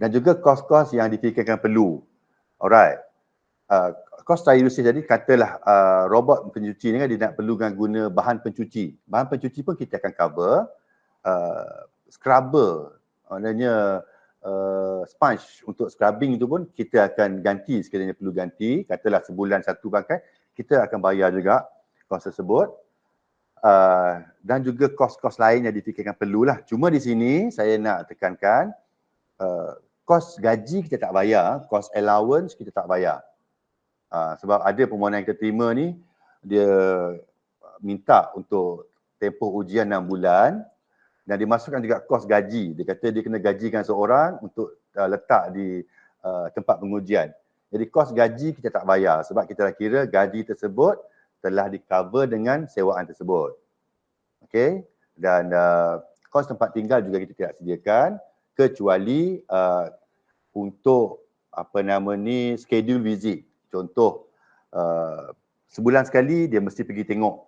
Dan juga kos-kos yang difikirkan perlu. Alright. Kos trial usage jadi katalah robot pencuci ni kan dia nak perlukan guna bahan pencuci. Bahan pencuci pun kita akan cover. Scrubber, maknanya sponge untuk scrubbing itu pun kita akan ganti sekiranya perlu ganti. Katalah sebulan satu pakai, kita akan bayar juga kos tersebut. Dan juga kos-kos lain yang difikirkan perlulah. Cuma di sini saya nak tekankan kos gaji kita tak bayar, kos allowance kita tak bayar. Sebab ada permohonan yang kita terima ni, dia minta untuk tempoh ujian 6 bulan dan dimasukkan juga kos gaji. Dia kata dia kena gajikan seorang untuk letak di tempat pengujian. Jadi kos gaji kita tak bayar sebab kita dah kira gaji tersebut telah di-cover dengan sewaan tersebut. Okey, dan kos tempat tinggal juga kita tidak sediakan kecuali untuk schedule visit. Contoh sebulan sekali dia mesti pergi tengok.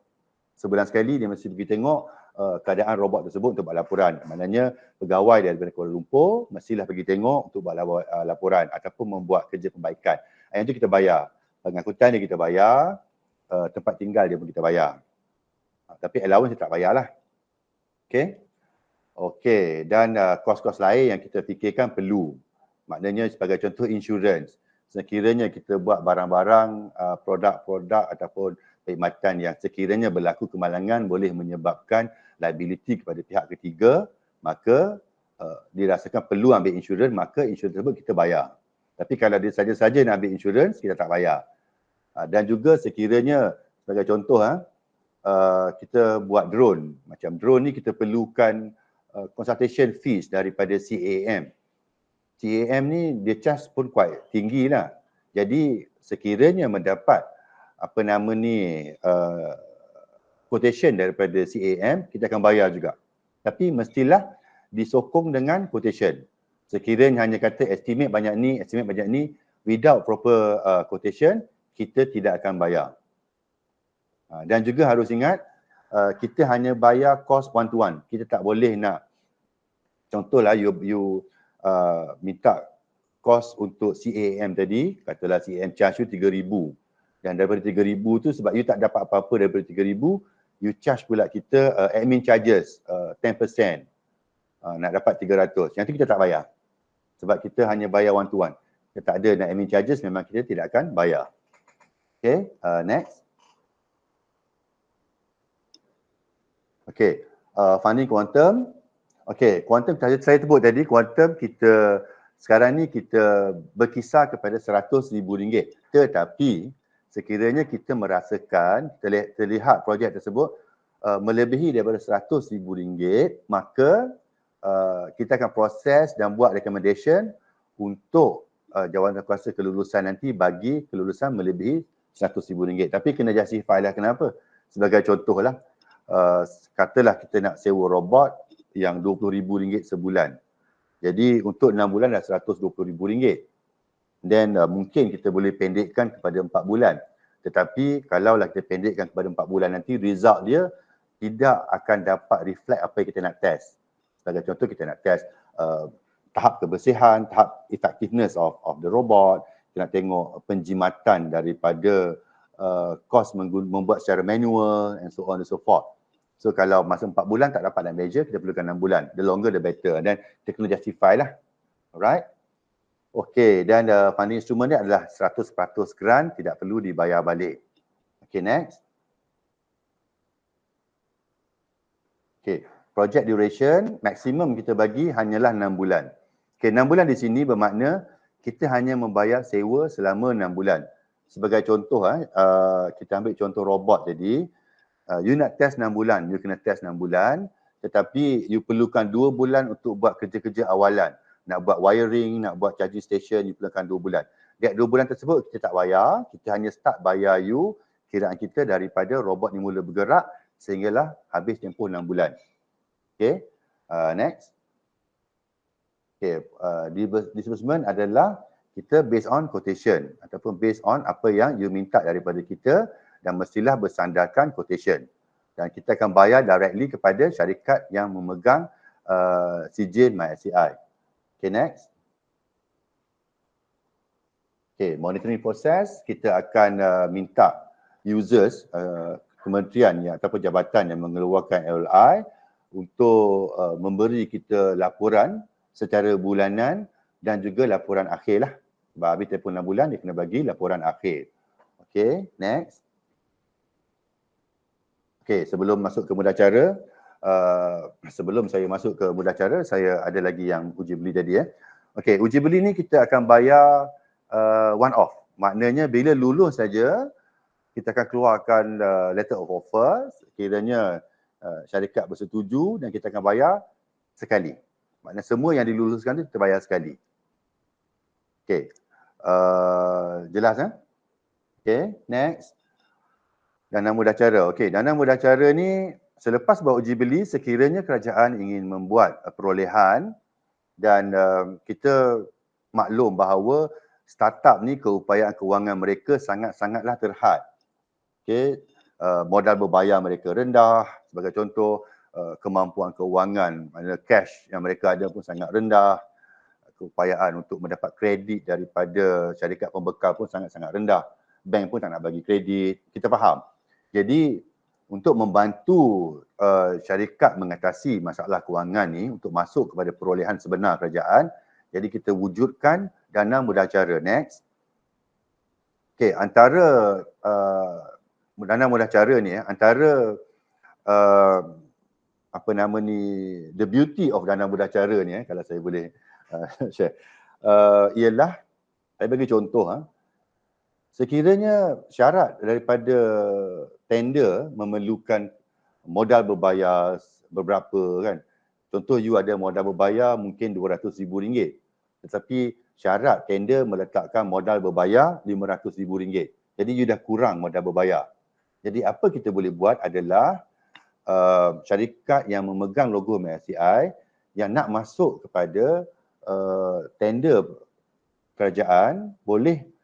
Keadaan robot tersebut untuk buat laporan. Maknanya pegawai daripada Kuala Lumpur mestilah pergi tengok untuk buat laporan ataupun membuat kerja perbaikan. Yang itu kita bayar. Pengangkutan dia kita bayar, tempat tinggal dia pun kita bayar. Tapi allowance kita tak bayarlah. Okey, dan kos-kos lain yang kita fikirkan perlu. Maknanya sebagai contoh insurans. Sekiranya kita buat barang-barang, produk-produk ataupun perkhidmatan yang sekiranya berlaku kemalangan boleh menyebabkan liability kepada pihak ketiga, maka dirasakan perlu ambil insurans, maka insurans tersebut kita bayar. Tapi kalau dia saja-saja nak ambil insurans, kita tak bayar. Dan juga sekiranya sebagai contoh kita buat drone. Macam drone ni kita perlukan consultation fees daripada CAM. CAM ni dia charge pun quite tinggi lah. Jadi sekiranya mendapat quotation daripada CAM, kita akan bayar juga. Tapi mestilah disokong dengan quotation. Sekiranya hanya kata estimate banyak ni, without proper quotation, kita tidak akan bayar. Dan juga harus ingat, kita hanya bayar cost one to one. Kita tak boleh nak, contohlah you minta kos untuk CAM tadi, katalah CAM charge you 3,000. Dan daripada 3,000 tu sebab you tak dapat apa-apa daripada 3,000, you charge pula kita admin charges 10%. Nak dapat 300. Yang tu kita tak bayar. Sebab kita hanya bayar one to one. Kita tak ada nak admin charges, memang kita tidak akan bayar. Okay, next. Okay, funding quantum. Okay, quantum saya sebut tadi, quantum kita sekarang ni kita berkisar kepada RM100,000. Tetapi sekiranya kita merasakan, terlihat projek tersebut melebihi daripada RM100,000, maka kita akan proses dan buat recommendation untuk jawatankuasa kelulusan nanti bagi kelulusan melebihi RM100,000. Tapi kena justify lah kenapa. Sebagai contohlah, katalah kita nak sewa robot yang RM20,000 sebulan. Jadi untuk 6 bulan dah RM120,000. Dan mungkin kita boleh pendekkan kepada 4 bulan. Tetapi kalaulah kita pendekkan kepada 4 bulan nanti, result dia tidak akan dapat reflect apa yang kita nak test. Sebagai contoh kita nak test tahap kebersihan, tahap effectiveness of the robot. Kita nak tengok penjimatan daripada kos membuat secara manual and so on and so forth. So kalau masa 4 bulan tak dapat nak measure, kita perlukan 6 bulan. The longer the better. Dan kita kena justify lah. Alright. Okay, dan funding instrument ni adalah 100% grant, tidak perlu dibayar balik. Okay, next. Okay, project duration, maksimum kita bagi hanyalah 6 bulan. Okay, 6 bulan di sini bermakna kita hanya membayar sewa selama 6 bulan. Sebagai contoh, kita ambil contoh robot jadi, you nak test 6 bulan, you kena test 6 bulan, tetapi you perlukan 2 bulan untuk buat kerja-kerja awalan. Nak buat wiring, nak buat charging station, you perlukan 2 bulan. Di 2 bulan tersebut kita tak bayar, kita hanya start bayar you kiraan kita daripada robot ni mula bergerak sehinggalah habis tempoh 6 bulan. Okay, next. Okay, disbursement adalah kita based on quotation ataupun based on apa yang you minta daripada kita dan mestilah bersandarkan quotation. Dan kita akan bayar directly kepada syarikat yang memegang sijil MySCI. Okay, next. Okay, monitoring process, kita akan minta users, kementerian ataupun jabatan yang mengeluarkan LLI untuk memberi kita laporan secara bulanan dan juga laporan akhir lah. Sebab habis tempoh 6 bulan, dia kena bagi laporan akhir. Okay, next. Okey, sebelum masuk ke sebelum saya masuk ke mudacara, saya ada lagi yang uji beli tadi Okey, uji beli ni kita akan bayar one off. Maknanya bila lulus saja kita akan keluarkan letter of offer, sekiranya syarikat bersetuju dan kita akan bayar sekali. Maknanya semua yang diluluskan tu kita bayar sekali. Okey. Jelas Okey, next. Dana mudacara. Okey, dana mudacara ni selepas buat uji beli, sekiranya kerajaan ingin membuat perolehan dan kita maklum bahawa startup ni keupayaan kewangan mereka sangat-sangatlah terhad. Okey, modal berbayar mereka rendah, sebagai contoh kemampuan kewangan, maknanya cash yang mereka ada pun sangat rendah, keupayaan untuk mendapat kredit daripada syarikat pembekal pun sangat-sangat rendah. Bank pun tak nak bagi kredit, kita faham. Jadi untuk membantu syarikat mengatasi masalah kewangan ni untuk masuk kepada perolehan sebenar kerajaan, jadi kita wujudkan dana mudacara. Next. Okey, antara dana mudacara ni antara the beauty of dana mudacara ni kalau saya boleh share ialah, saya bagi contoh sekiranya syarat daripada tender memerlukan modal berbayar beberapa kan. Contoh you ada modal berbayar mungkin RM200,000. Tetapi syarat tender meletakkan modal berbayar RM500,000. Jadi you dah kurang modal berbayar. Jadi apa kita boleh buat adalah syarikat yang memegang logo MSCI yang nak masuk kepada tender kerajaan boleh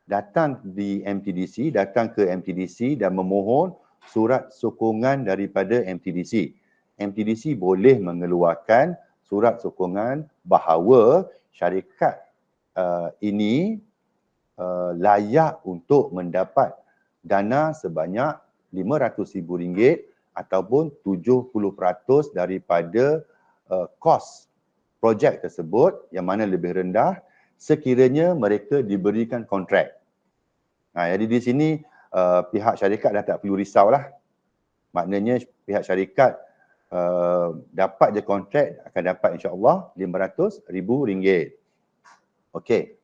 datang ke MTDC dan memohon surat sokongan daripada MTDC. MTDC boleh mengeluarkan surat sokongan bahawa syarikat ini layak untuk mendapat dana sebanyak RM500,000 ataupun 70% daripada kos projek tersebut yang mana lebih rendah sekiranya mereka diberikan kontrak. Jadi di sini pihak syarikat dah tak perlu risaulah. Maknanya pihak syarikat dapat je kontrak akan dapat insya-Allah RM500,000. Okey.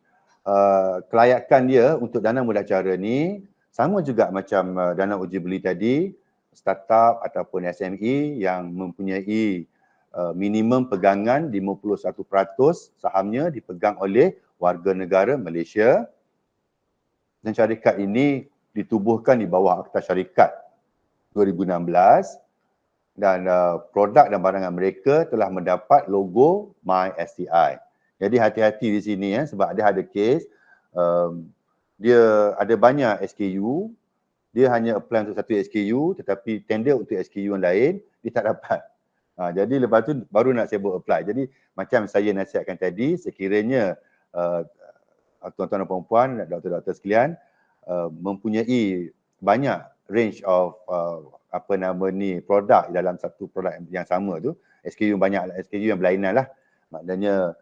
Kelayakan dia untuk dana mudacara ni sama juga macam dana uji beli tadi, startup ataupun SME yang mempunyai minimum pegangan 51% sahamnya dipegang oleh warga negara Malaysia dan syarikat ini ditubuhkan di bawah Akta Syarikat 2016 dan produk dan barangan mereka telah mendapat logo MySCI. Jadi hati-hati di sini sebab ada kes dia ada banyak SKU, dia hanya apply untuk satu SKU tetapi tender untuk SKU yang lain dia tak dapat. Jadi lepas tu baru nak sibuk apply. Jadi macam saya nasihatkan tadi, sekiranya tuan-tuan dan puan-puan, doktor-doktor sekalian mempunyai banyak range of produk dalam satu produk yang sama tu, SKU banyak, SKU yang berlainan lah. Maknanya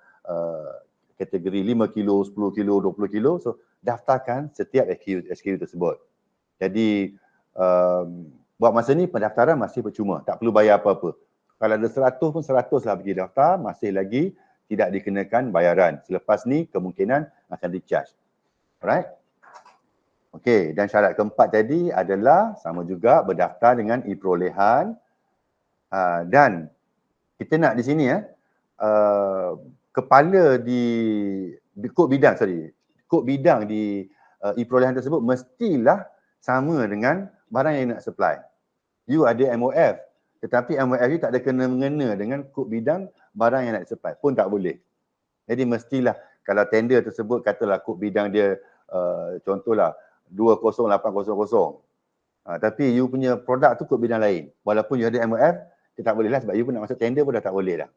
kategori 5 kilo, 10 kilo, 20 kilo, so daftarkan setiap SKU tersebut. Jadi buat masa ni pendaftaran masih percuma, tak perlu bayar apa-apa. Kalau ada 100 pun 100 lah pergi daftar, masih lagi tidak dikenakan bayaran. Selepas ni kemungkinan akan di-charge. Alright? Okey, dan syarat keempat tadi adalah sama juga berdaftar dengan e-perolehan dan kita nak di sini kepala di kod bidang di e-perolehan tersebut mestilah sama dengan barang yang nak supply. You ada MOF, tetapi MOF you tak ada kena-mengena dengan kod bidang barang yang nak supply pun tak boleh. Jadi mestilah kalau tender tersebut katalah kod bidang dia contohlah 20800. Tapi you punya produk tu kod bidang lain. Walaupun you ada MOF, dia tak boleh lah sebab you pun nak masuk tender pun dah tak boleh dah.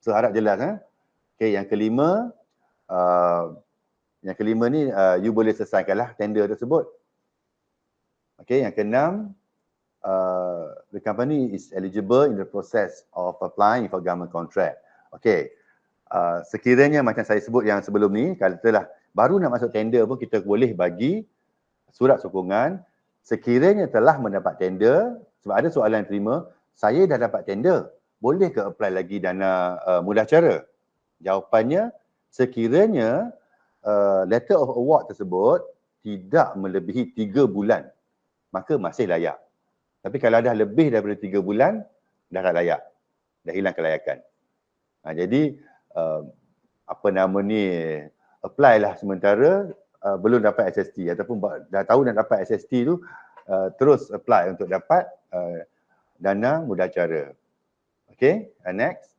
So harap jelas Okey, yang kelima ni you boleh selesaikanlah tender tersebut. Okey, yang keenam, the company is eligible in the process of applying for government contract. Okey. Sekiranya macam saya sebut yang sebelum ni, katalah baru nak masuk tender pun kita boleh bagi surat sokongan sekiranya telah mendapat tender, sebab ada soalan yang terima, saya dah dapat tender, boleh ke apply lagi dana mudah cara? Jawapannya, sekiranya letter of award tersebut tidak melebihi 3 bulan, maka masih layak. Tapi kalau dah lebih daripada 3 bulan, dah tak layak. Dah hilang kelayakan. Jadi, apply lah sementara belum dapat SST ataupun dah tahu nak dapat SST tu, terus apply untuk dapat dana mudah cara. Okay, next.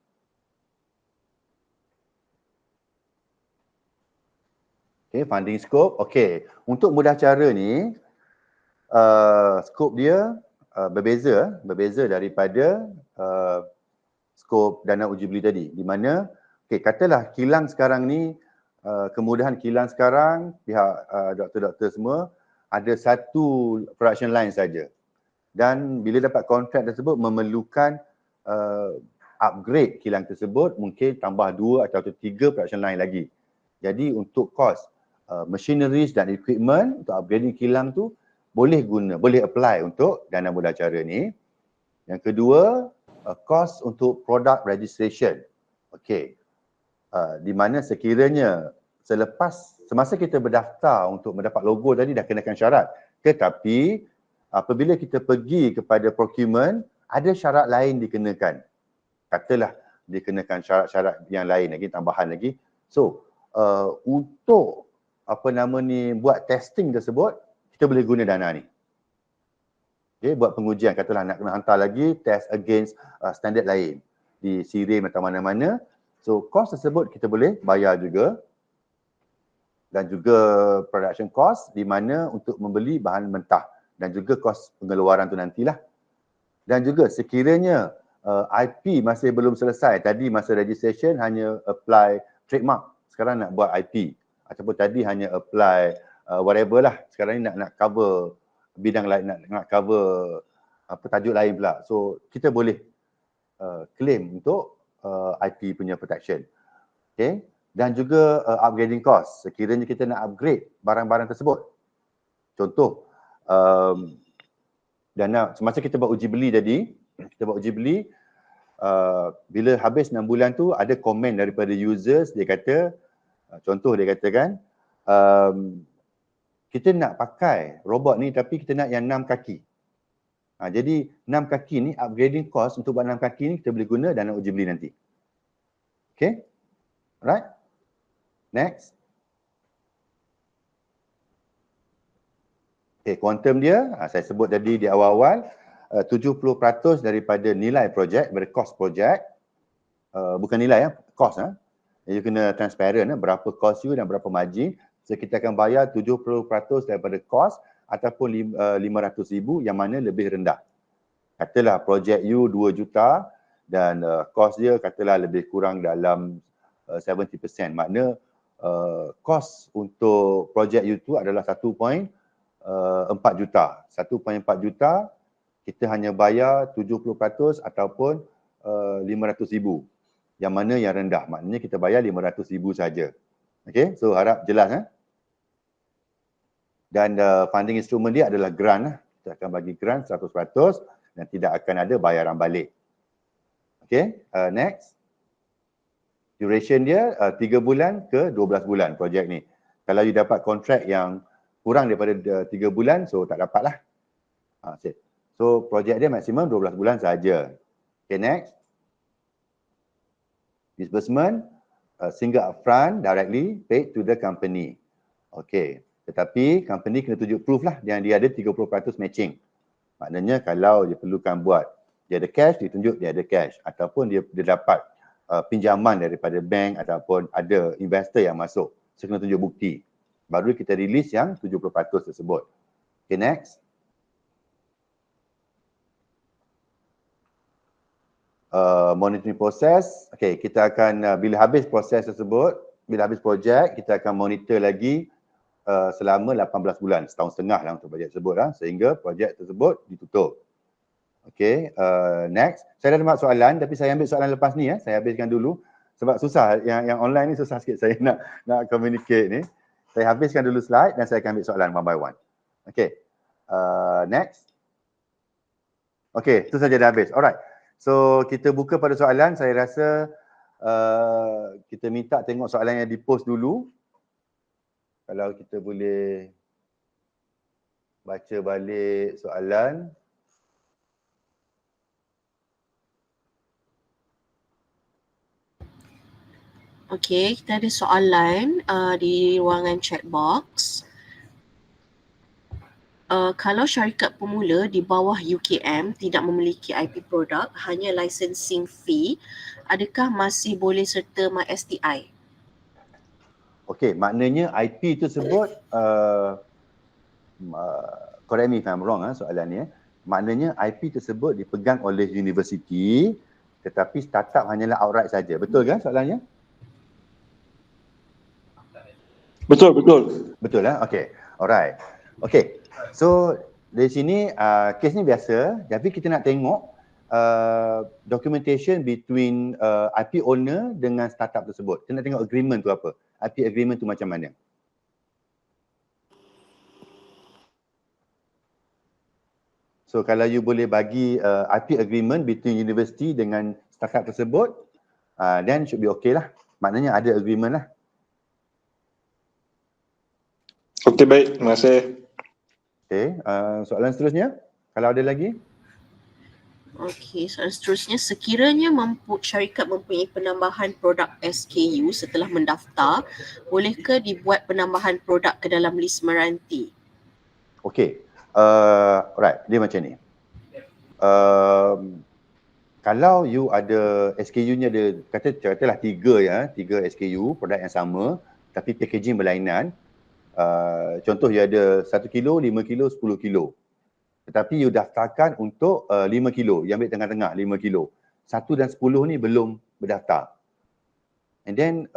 Okay, funding scope. Okay, untuk mudah cara ni, scope dia berbeza daripada skop dana uji beli tadi, di mana katalah kilang sekarang ni, kemudahan kilang sekarang pihak doktor-doktor semua ada satu production line saja, dan bila dapat kontrak tersebut memerlukan upgrade kilang tersebut, mungkin tambah 2 atau 3 production line lagi. Jadi untuk kos machineries dan equipment untuk upgrading kilang tu boleh apply untuk dana mudah cara ni. Yang kedua, kos untuk product registration. Okey. Di mana sekiranya semasa kita berdaftar untuk mendapat logo tadi dah kenakan syarat, tetapi apabila kita pergi kepada procurement, ada syarat lain dikenakan. Katalah dikenakan syarat-syarat yang lain lagi, tambahan lagi. So, untuk buat testing tersebut, kita boleh guna dana ni. Okay, buat pengujian, katalah nak kena hantar lagi test against standard lain di SIRIM atau mana-mana. So, kos tersebut kita boleh bayar juga. Dan juga production cost di mana untuk membeli bahan mentah dan juga kos pengeluaran tu nantilah. Dan juga sekiranya IP masih belum selesai, tadi masa registration hanya apply trademark, sekarang nak buat IP, ataupun tadi hanya apply whatever lah, sekarang ni nak cover bidang lain, nak cover tajuk lain pula. So kita boleh claim untuk IP punya protection. Okay. Dan juga upgrading cost, sekiranya kita nak upgrade barang-barang tersebut. Contoh, semasa kita buat uji beli tadi, bila habis 6 bulan tu ada komen daripada users, dia kata, contoh dia katakan, kita nak pakai robot ni tapi kita nak yang 6 kaki. Jadi 6 kaki ni, upgrading cost untuk buat 6 kaki ni kita boleh guna dana uji beli nanti. Okay, alright. Next. Okay, quantum dia, saya sebut tadi di awal-awal, 70% daripada nilai projek, daripada cost projek, bukan nilai, cost. You kena transparent, berapa cost you dan berapa margin. So kita akan bayar 70% daripada cost ataupun 500,000 yang mana lebih rendah. Katalah projek you 2 juta dan cost dia katalah lebih kurang dalam 70%. Makna kos untuk projek you tu adalah 1.4 juta. 1.4 juta kita hanya bayar 70% ataupun 500,000. Yang mana yang rendah, maknanya kita bayar 500,000 saja. Okey, so harap jelas. Dan funding instrument dia adalah grant. Kita akan bagi grant 100% dan tidak akan ada bayaran balik. Okey, next. Duration dia 3 bulan ke 12 bulan projek ni. Kalau you dapat kontrak yang kurang daripada 3 bulan, so tak dapat lah. So projek dia maksimum 12 bulan saja. Okay, next. Disbursement, single upfront directly paid to the company. Okay, tetapi company kena tunjuk proof lah yang dia ada 30% matching. Maknanya kalau dia perlukan buat, dia ada cash, dia tunjuk dia ada cash. Ataupun dia dapat pinjaman daripada bank ataupun ada investor yang masuk. So kena tunjuk bukti. Baru kita release yang 70% tersebut. Okay, next. Monitoring proses. Okay, kita akan bila habis proses tersebut, bila habis projek, kita akan monitor lagi selama 18 bulan, setahun setengah lah untuk projek tersebut sehingga projek tersebut ditutup. Okay, next. Saya dah ada soalan tapi saya ambil soalan lepas ni saya habiskan dulu sebab susah, yang online ni susah sikit saya nak communicate ni. Saya habiskan dulu slide dan saya akan ambil soalan one by one. Okay. Next. Okay, itu saja dah habis. Alright. So kita buka pada soalan. Saya rasa kita minta tengok soalan yang di-post dulu. Kalau kita boleh baca balik soalan. Okey, kita ada soalan di ruangan chat box. Kalau syarikat pemula di bawah UKM tidak memiliki IP produk, hanya licensing fee, adakah masih boleh serta MySTI? Okey, maknanya IP tersebut, correct me if I'm wrong soalan ni. Maknanya IP tersebut dipegang oleh universiti, tetapi startup hanyalah outright saja. Betul kan soalannya? Betul. Betul lah. Okey. Alright. Okey. So dari sini kes ni biasa, tapi kita nak tengok documentation between IP owner dengan startup tersebut. Kita nak tengok agreement tu apa. IP agreement tu macam mana. So kalau you boleh bagi IP agreement between university dengan startup tersebut, then should be okay lah. Maknanya ada agreement lah. Okey, baik. Terima kasih. Okay, soalan seterusnya, kalau ada lagi. Okey, soalan seterusnya, sekiranya syarikat mempunyai penambahan produk SKU setelah mendaftar, bolehkah dibuat penambahan produk ke dalam lis meranti? Okey, right, dia macam ni. Kalau you ada SKU-nya ada, katalah 3 SKU, produk yang sama, tapi packaging berlainan. Contoh you ada 1 kilo, 5 kilo, 10 kilo. Tetapi you daftarkan untuk 5 kilo, you ambil tengah-tengah 5 kilo. 1 dan 10 ni belum berdaftar. And then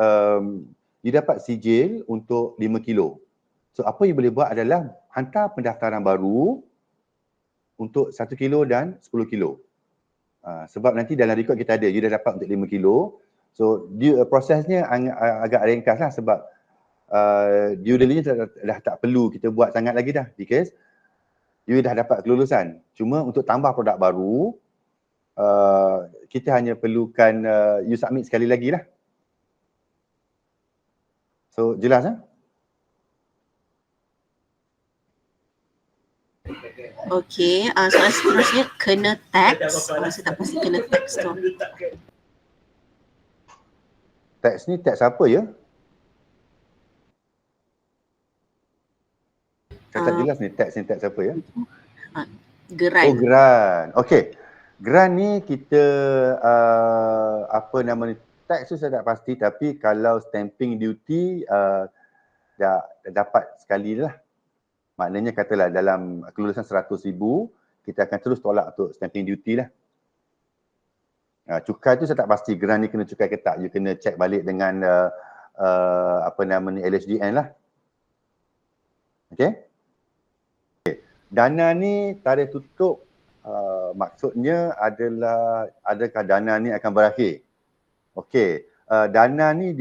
you dapat sijil untuk 5 kilo. So apa you boleh buat adalah hantar pendaftaran baru untuk 1 kilo dan 10 kilo. Sebab nanti dalam rekod kita ada, you dah dapat untuk 5 kilo. So prosesnya agak ringkas lah sebab due diligence dah tak perlu kita buat sangat lagi dah, because you dah dapat kelulusan. Cuma untuk tambah produk baru, kita hanya perlukan you submit sekali lagi lah. So jelas lah? Okey, soalan seterusnya, kena tax. Saya tak pasti kena tax tu. Tax ni tax apa ya? Saya tak jelas ni tax apa ya? Geran. Oh, grant. Okey. Grant ni kita apa nama ni, tax tu saya tak pasti, tapi kalau stamping duty dah dapat sekali lah. Maknanya katalah dalam kelulusan 100,000, kita akan terus tolak untuk stamping duty lah. Cukai tu saya tak pasti, grant ni kena cukai ke tak. You kena check balik dengan apa nama ni, LHDN lah. Okey. Dana ni tarikh tutup maksudnya adalah adakah dana ni akan berakhir. Okey, dana ni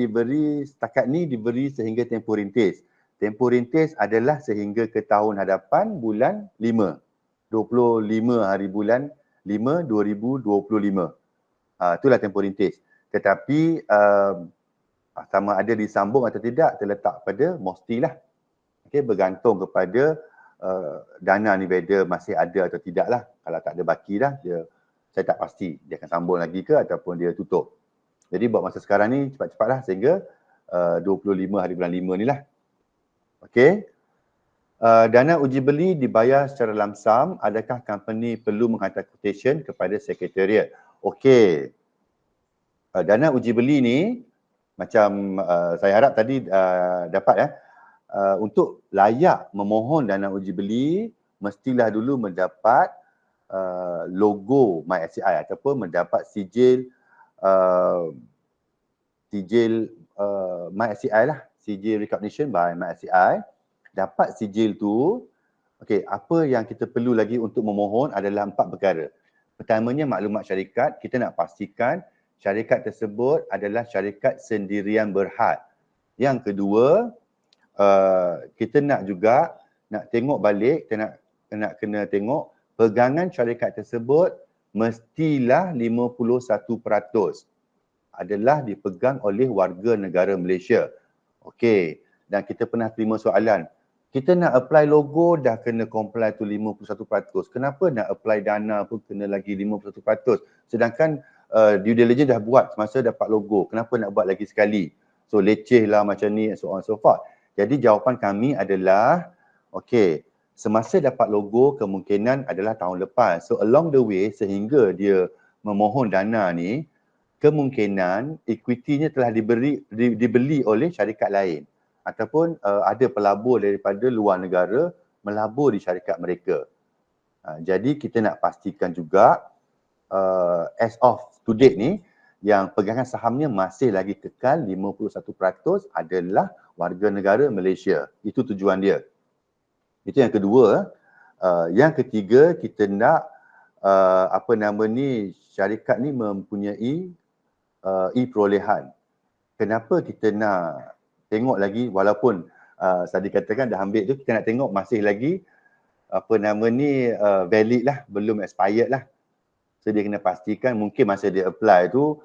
setakat ni diberi sehingga tempoh rintis. Tempoh rintis adalah sehingga ke tahun hadapan bulan 5. 25 hari bulan 5 2025. Itulah tempoh rintis. Tetapi sama ada disambung atau tidak terletak pada MOSTI lah. Okey, bergantung kepada dana ni whether masih ada atau tidak lah. Kalau tak ada baki dah, saya tak pasti dia akan sambung lagi ke ataupun dia tutup. Jadi buat masa sekarang ni cepat-cepat lah sehingga 25 hari bulan 5 ni lah. Okey. Dana uji beli dibayar secara lamsam, adakah company perlu menghantar quotation kepada sekretariat? Okey. Dana uji beli ni macam saya harap tadi dapat untuk layak memohon dana uji beli, mestilah dulu mendapat logo MySCI ataupun mendapat sijil MySCI lah, sijil recognition by MySCI. Dapat sijil tu, okey, apa yang kita perlu lagi untuk memohon adalah 4 perkara. Pertamanya maklumat syarikat, kita nak pastikan syarikat tersebut adalah syarikat sendirian berhad. Yang kedua, kita nak juga nak tengok balik, kita nak kena tengok pegangan syarikat tersebut mestilah 51% adalah dipegang oleh warga negara Malaysia. Okey, dan kita pernah terima soalan, kita nak apply logo dah kena comply tu 51%. Kenapa nak apply dana pun kena lagi 51%? Sedangkan due diligence dah buat semasa dapat logo. Kenapa nak buat lagi sekali? So leceh lah macam ni, so on so forth. Jadi jawapan kami adalah, okey, semasa dapat logo kemungkinan adalah tahun lepas. So along the way sehingga dia memohon dana ni, kemungkinan equity-nya telah dibeli oleh syarikat lain ataupun ada pelabur daripada luar negara melabur di syarikat mereka. Jadi kita nak pastikan juga as of to date ni yang pegangan sahamnya masih lagi kekal 51% adalah warga negara Malaysia. Itu tujuan dia. Itu yang kedua. Yang ketiga, kita nak syarikat ni mempunyai perolehan. Kenapa kita nak tengok lagi walaupun saya dikatakan dah ambil tu, kita nak tengok masih lagi valid lah, belum expired lah. So dia kena pastikan mungkin masa dia apply tu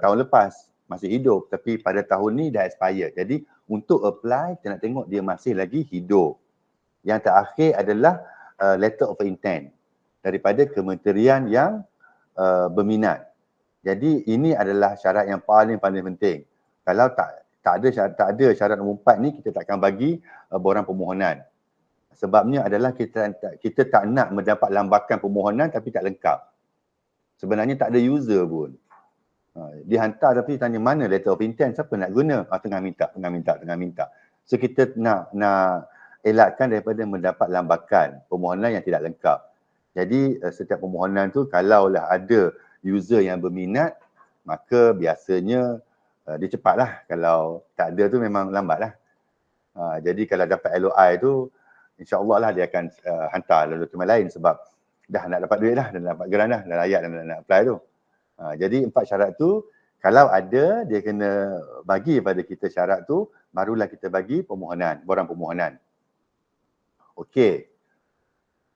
tahun lepas masih hidup, tapi pada tahun ni dah expired. Jadi untuk apply kita nak tengok dia masih lagi hidup. Yang terakhir adalah letter of intent daripada kementerian yang berminat. Jadi ini adalah syarat yang paling penting. Kalau tak ada syarat nombor 4 ni, kita takkan bagi borang permohonan. Sebabnya adalah kita tak nak mendapat lambakan permohonan tapi tak lengkap. Sebenarnya tak ada user pun. Dia hantar tapi tanya mana letter of intent, siapa nak guna? Tengah minta. So kita nak elakkan daripada mendapat lambakan permohonan yang tidak lengkap. Jadi setiap permohonan tu kalaulah ada user yang berminat, maka biasanya dia cepatlah. Kalau tak ada tu memang lambatlah. Jadi kalau dapat LOI tu, insya-Allah lah dia akan hantar lalu tempat lain sebab dah nak dapat duit dah, dah dapat geran dah layak dan nak apply tu. Jadi 4 syarat tu kalau ada dia kena bagi pada kita syarat tu, barulah kita bagi permohonan, borang permohonan. Okey.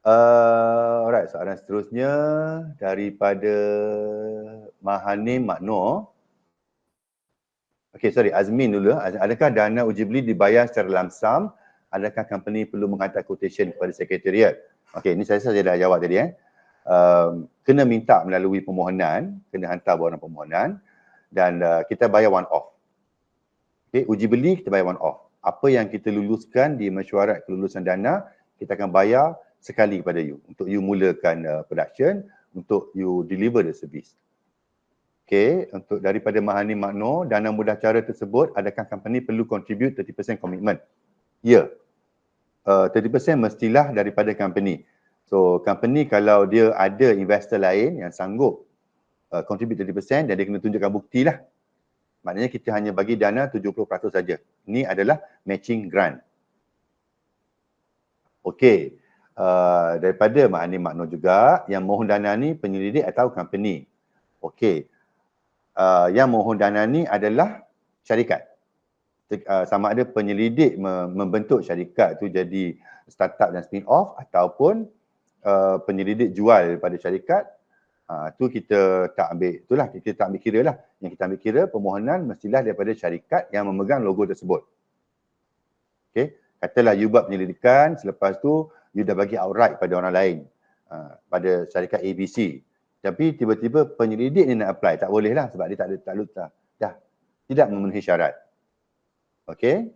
Alright, soalan seterusnya daripada Mahanim Makno. Okey, sorry, Azmin dulu. Adakah dana uji beli dibayar secara lamsam? Adakah company perlu menghantar quotation kepada sekretariat? Okey, ini saya dah jawab tadi. Kena minta melalui permohonan, kena hantar borang permohonan dan kita bayar one off. Okey, uji beli kita bayar one off. Apa yang kita luluskan di mesyuarat kelulusan dana, kita akan bayar sekali kepada you untuk you mulakan production, untuk you deliver the service. Okey, untuk daripada Mahani Makno, dana mudah cara tersebut, adakah company perlu contribute 30% commitment? Ya. 30% mestilah daripada company. So company kalau dia ada investor lain yang sanggup contribute 30% dan dia kena tunjukkan bukti lah. Maknanya kita hanya bagi dana 70% saja. Ini adalah matching grant. Okey. Daripada Mahani Makno juga, yang mohon dana ni penyelidik atau company. Okey. Yang mohon dana ni adalah syarikat. Sama ada penyelidik membentuk syarikat tu jadi startup dan spin off ataupun penyelidik jual pada syarikat, tu kita tak ambil, itulah kita tak ambil kira lah. Yang kita ambil kira permohonan mestilah daripada syarikat yang memegang logo tersebut. Okey, katalah you buat penyelidikan, selepas tu you dah bagi outright pada orang lain, pada syarikat ABC. Tapi tiba-tiba penyelidik ni nak apply, tak boleh lah sebab dia dah tidak memenuhi syarat. Okey.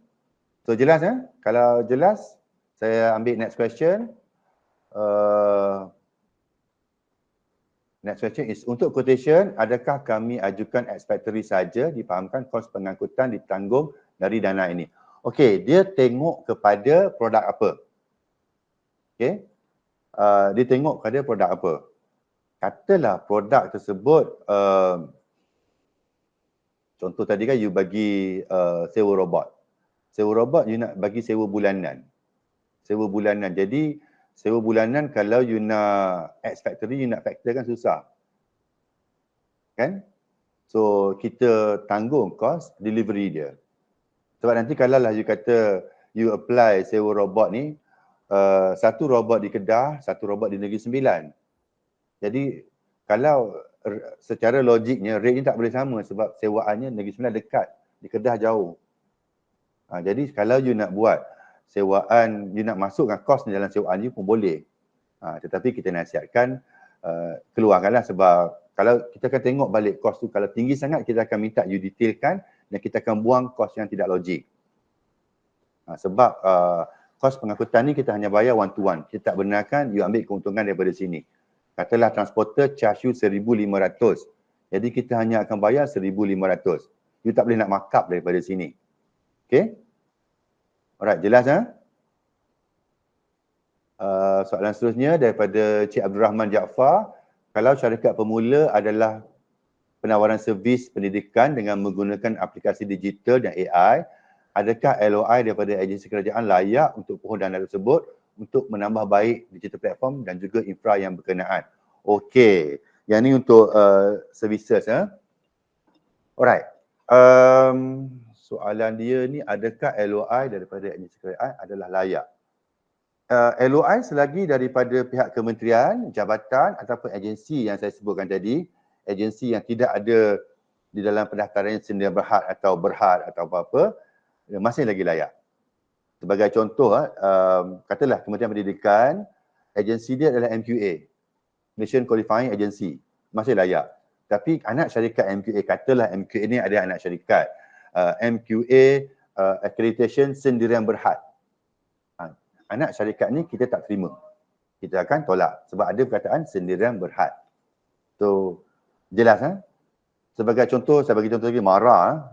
So jelas Kalau jelas, saya ambil next question. Next question is, untuk quotation, adakah kami ajukan ex-factory saja, difahamkan kos pengangkutan ditanggung dari dana ini? Okey, dia tengok kepada produk apa. Okey. Dia tengok kepada produk apa. Katalah produk tersebut, contoh tadi kan you bagi sewa robot. Sewa robot you nak bagi sewa bulanan. Sewa bulanan. Jadi sewa bulanan kalau you nak ex-factory, you nak factor kan susah. Kan? So kita tanggung kos delivery dia. Sebab nanti kalau lah you kata you apply sewa robot ni, satu robot di Kedah, satu robot di Negeri Sembilan. Jadi kalau secara logiknya rate ni tak boleh sama sebab sewaannya Negeri Sembilan dekat, di Kedah jauh. Jadi kalau you nak buat sewaan, you nak masukkan kos dalam sewaan you pun boleh. Tetapi kita nasihatkan keluarkanlah sebab kalau kita akan tengok balik kos tu, kalau tinggi sangat kita akan minta you detailkan dan kita akan buang kos yang tidak logik. Sebab kos pengangkutan ni kita hanya bayar one to one. Kita tak benarkan you ambil keuntungan daripada sini. Katalah transporter charge you 1,500. Jadi kita hanya akan bayar 1,500. You tak boleh nak markup daripada sini. Okay? Alright, jelas soalan seterusnya daripada Cik Abdul Rahman Jaafar. Kalau syarikat pemula adalah penawaran servis pendidikan dengan menggunakan aplikasi digital dan AI, adakah LOI daripada agensi kerajaan layak untuk pohon dana tersebut untuk menambah baik digital platform dan juga infra yang berkenaan? Okey, yang ni untuk services. Alright. Soalan dia ni, adakah LOI daripada agensi kerajaan adalah layak? LOI selagi daripada pihak kementerian, jabatan ataupun agensi yang saya sebutkan tadi, agensi yang tidak ada di dalam pendaftaran sendiri berhad atau apa-apa, masih lagi layak. Sebagai contoh, katalah Kementerian Pendidikan, agensi dia adalah MQA, Malaysian Qualifying Agency, masih layak. Tapi anak syarikat MQA, katalah MQA ni ada anak syarikat, MQA Accreditation Sendirian Berhad. Anak syarikat ni kita tak terima. Kita akan tolak sebab ada perkataan sendirian berhad. So, jelas Sebagai contoh, saya bagi contoh lagi, MARA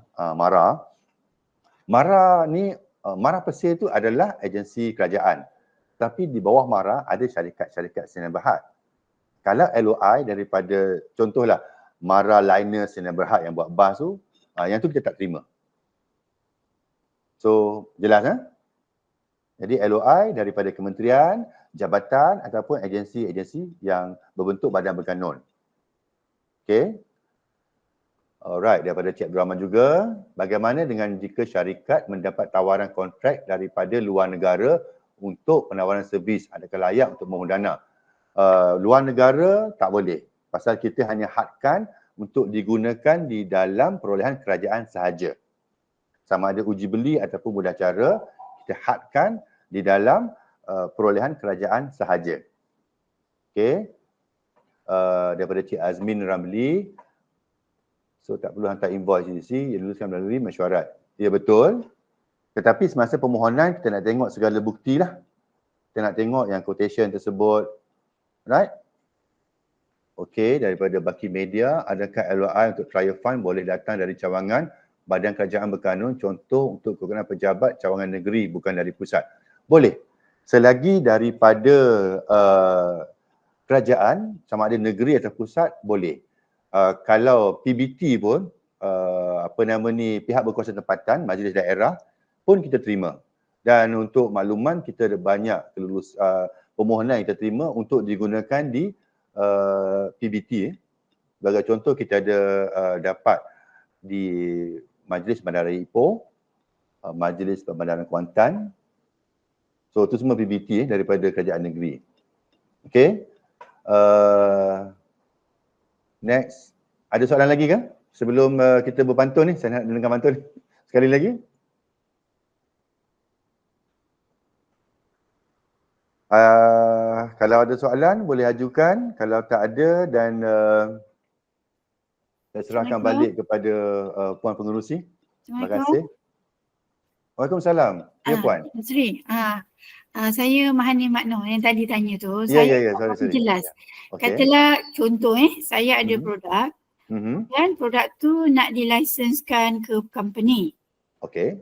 ni, MARA Persir tu adalah agensi kerajaan. Tapi di bawah MARA ada syarikat-syarikat sendirian berhad. Kalau LOI daripada, contohlah MARA Liner sendirian berhad yang buat bas tu, yang tu kita tak terima. So, jelas Jadi LOI daripada kementerian, jabatan ataupun agensi-agensi yang berbentuk badan berkanun. Okay. Alright, daripada Cik Abdul Rahman juga, bagaimana dengan jika syarikat mendapat tawaran kontrak daripada luar negara untuk penawaran servis, adakah layak untuk memohon dana? Luar negara tak boleh. Pasal kita hanya hadkan untuk digunakan di dalam perolehan kerajaan sahaja. Sama ada uji beli ataupun mudah cara, kita hadkan di dalam perolehan kerajaan sahaja. Okey. Daripada Cik Azmin Ramli. So tak perlu hantar invoice GDC, yang luluskan melalui mesyuarat. Ya betul. Tetapi semasa permohonan kita nak tengok segala bukti lah. Kita nak tengok yang quotation tersebut. Right? Okey, daripada Baki Media, adakah LOI untuk trial fund boleh datang dari cawangan badan kerajaan berkanun, contoh untuk kegunaan pejabat cawangan negeri bukan dari pusat? Boleh. Selagi daripada kerajaan, sama ada negeri atau pusat, boleh. Kalau PBT pun, pihak berkuasa tempatan, majlis daerah pun kita terima. Dan untuk makluman, kita ada banyak permohonan yang kita terima untuk digunakan di PBT. Sebagai contoh, kita ada dapat di Majlis Bandaraya Ipoh, Majlis Perbandaran Kuantan. So itu semua PBT daripada kerajaan negeri. Okay. Next. Ada soalan lagi ke? Sebelum kita berpantun ni, saya nak dengar pantun sekali lagi. Kalau ada soalan boleh ajukan. Kalau tak ada dan saya serahkan balik kepada Puan Pengerusi. Terima kasih. Waalaikumsalam. Ya Puan. Sri, saya Mahani Makno yang tadi tanya tu. Ya, saya sorry. jelas. Okay. Katalah contoh saya ada produk dan produk tu nak dilisenskan ke company. Okey.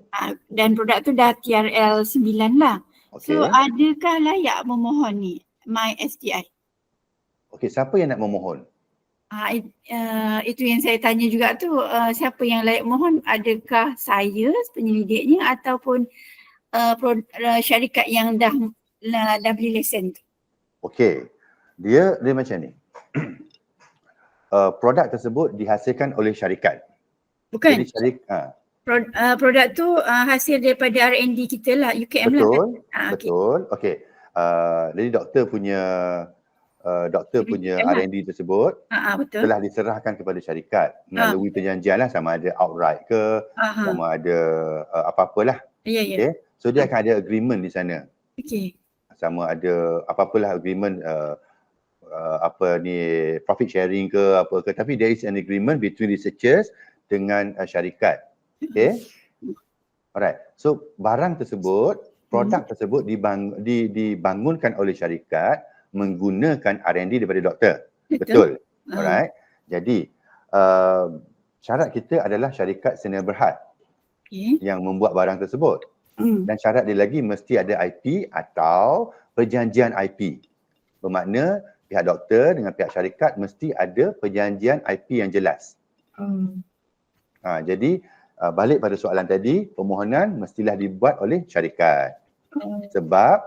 Dan produk tu dah TRL 9 lah. Okay. So adakah layak memohon ni MySTI? Okey, siapa yang nak memohon? Itu yang saya tanya juga tu, siapa yang layak mohon, adakah saya penyelidiknya ataupun syarikat yang dah beli lesen tu? Okey, dia macam ni. Produk tersebut dihasilkan oleh syarikat. Bukan. Jadi produk tu hasil daripada R&D kita lah, UKM betul, lah. Betul. Okey. Jadi doktor punya R&D tersebut Betul. telah diserahkan kepada syarikat melalui perjanjian lah, sama ada outright ke, sama ada apa-apalah. Ya, ya. Okay. So dia akan ada agreement di sana. Okey. Sama ada apa-apalah agreement profit sharing ke apa ke, tapi there is an agreement between researchers dengan syarikat. Okay. Alright. So barang tersebut, produk tersebut dibangunkan oleh syarikat menggunakan R&D daripada doktor. Betul. Alright. Jadi syarat kita adalah syarikat senia berhad yang membuat barang tersebut. Dan syarat dia lagi mesti ada IP atau perjanjian IP. Bermakna pihak doktor dengan pihak syarikat mesti ada perjanjian IP yang jelas. Jadi balik pada soalan tadi, permohonan mestilah dibuat oleh syarikat. Sebab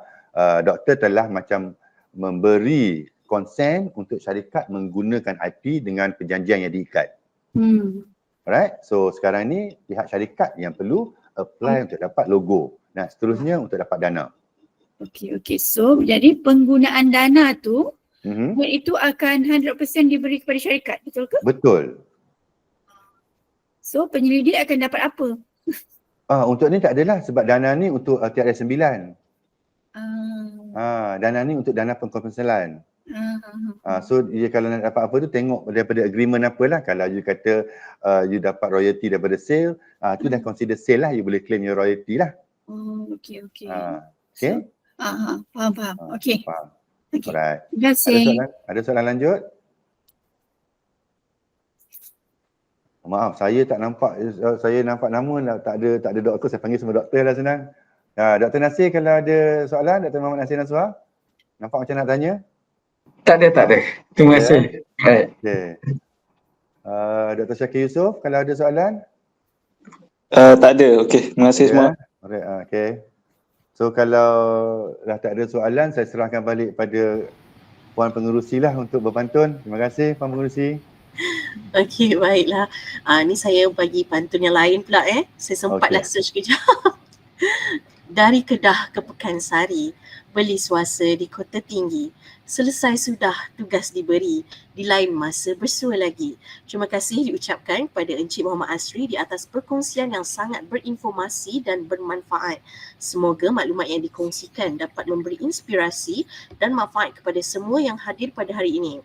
doktor telah macam memberi konsen untuk syarikat menggunakan IP dengan perjanjian yang diikat. Alright, so sekarang ni pihak syarikat yang perlu apply untuk dapat logo. Nah, seterusnya untuk dapat dana. Okey. So, jadi penggunaan dana tu itu akan 100% diberi kepada syarikat, betul ke? Betul. So, penyelidik akan dapat apa? Untuk ni tak adalah, sebab dana ni untuk tiada 9. Dana ni untuk dana pengkonvensionalan. So dia kalau nak dapat apa tu tengok daripada agreement apalah. Kalau you kata you dapat royalty daripada sale, tu dah consider sale lah, you boleh claim your royalty lah. Okey. Okay? Faham. Okey. Faham. Okay. Alright. Terima kasih. Ada soalan lanjut? Maaf, saya tak nampak, saya nampak nama tak ada doktor, saya panggil semua doktor lah senang. Dr. Nasir kalau ada soalan, Dr. Muhammad Nasir Naswar, nampak macam nak tanya? Tak ada. Terima kasih. Baik. Okay. Dr. Syakir Yusof, kalau ada soalan? Tak ada. Okey, terima kasih semua. Alright, okay. So kalau dah tak ada soalan, saya serahkan balik pada Puan Pengerusi lah untuk berpantun. Terima kasih Puan Pengerusi. Okey, baiklah. Ni saya bagi pantun yang lain pula Saya sempatlah search kejap. Dari Kedah ke Pekansari, beli suasa di Kota Tinggi. Selesai sudah tugas diberi, di lain masa bersua lagi. Terima kasih diucapkan kepada Encik Muhammad Asri di atas perkongsian yang sangat berinformasi dan bermanfaat. Semoga maklumat yang dikongsikan dapat memberi inspirasi dan manfaat kepada semua yang hadir pada hari ini.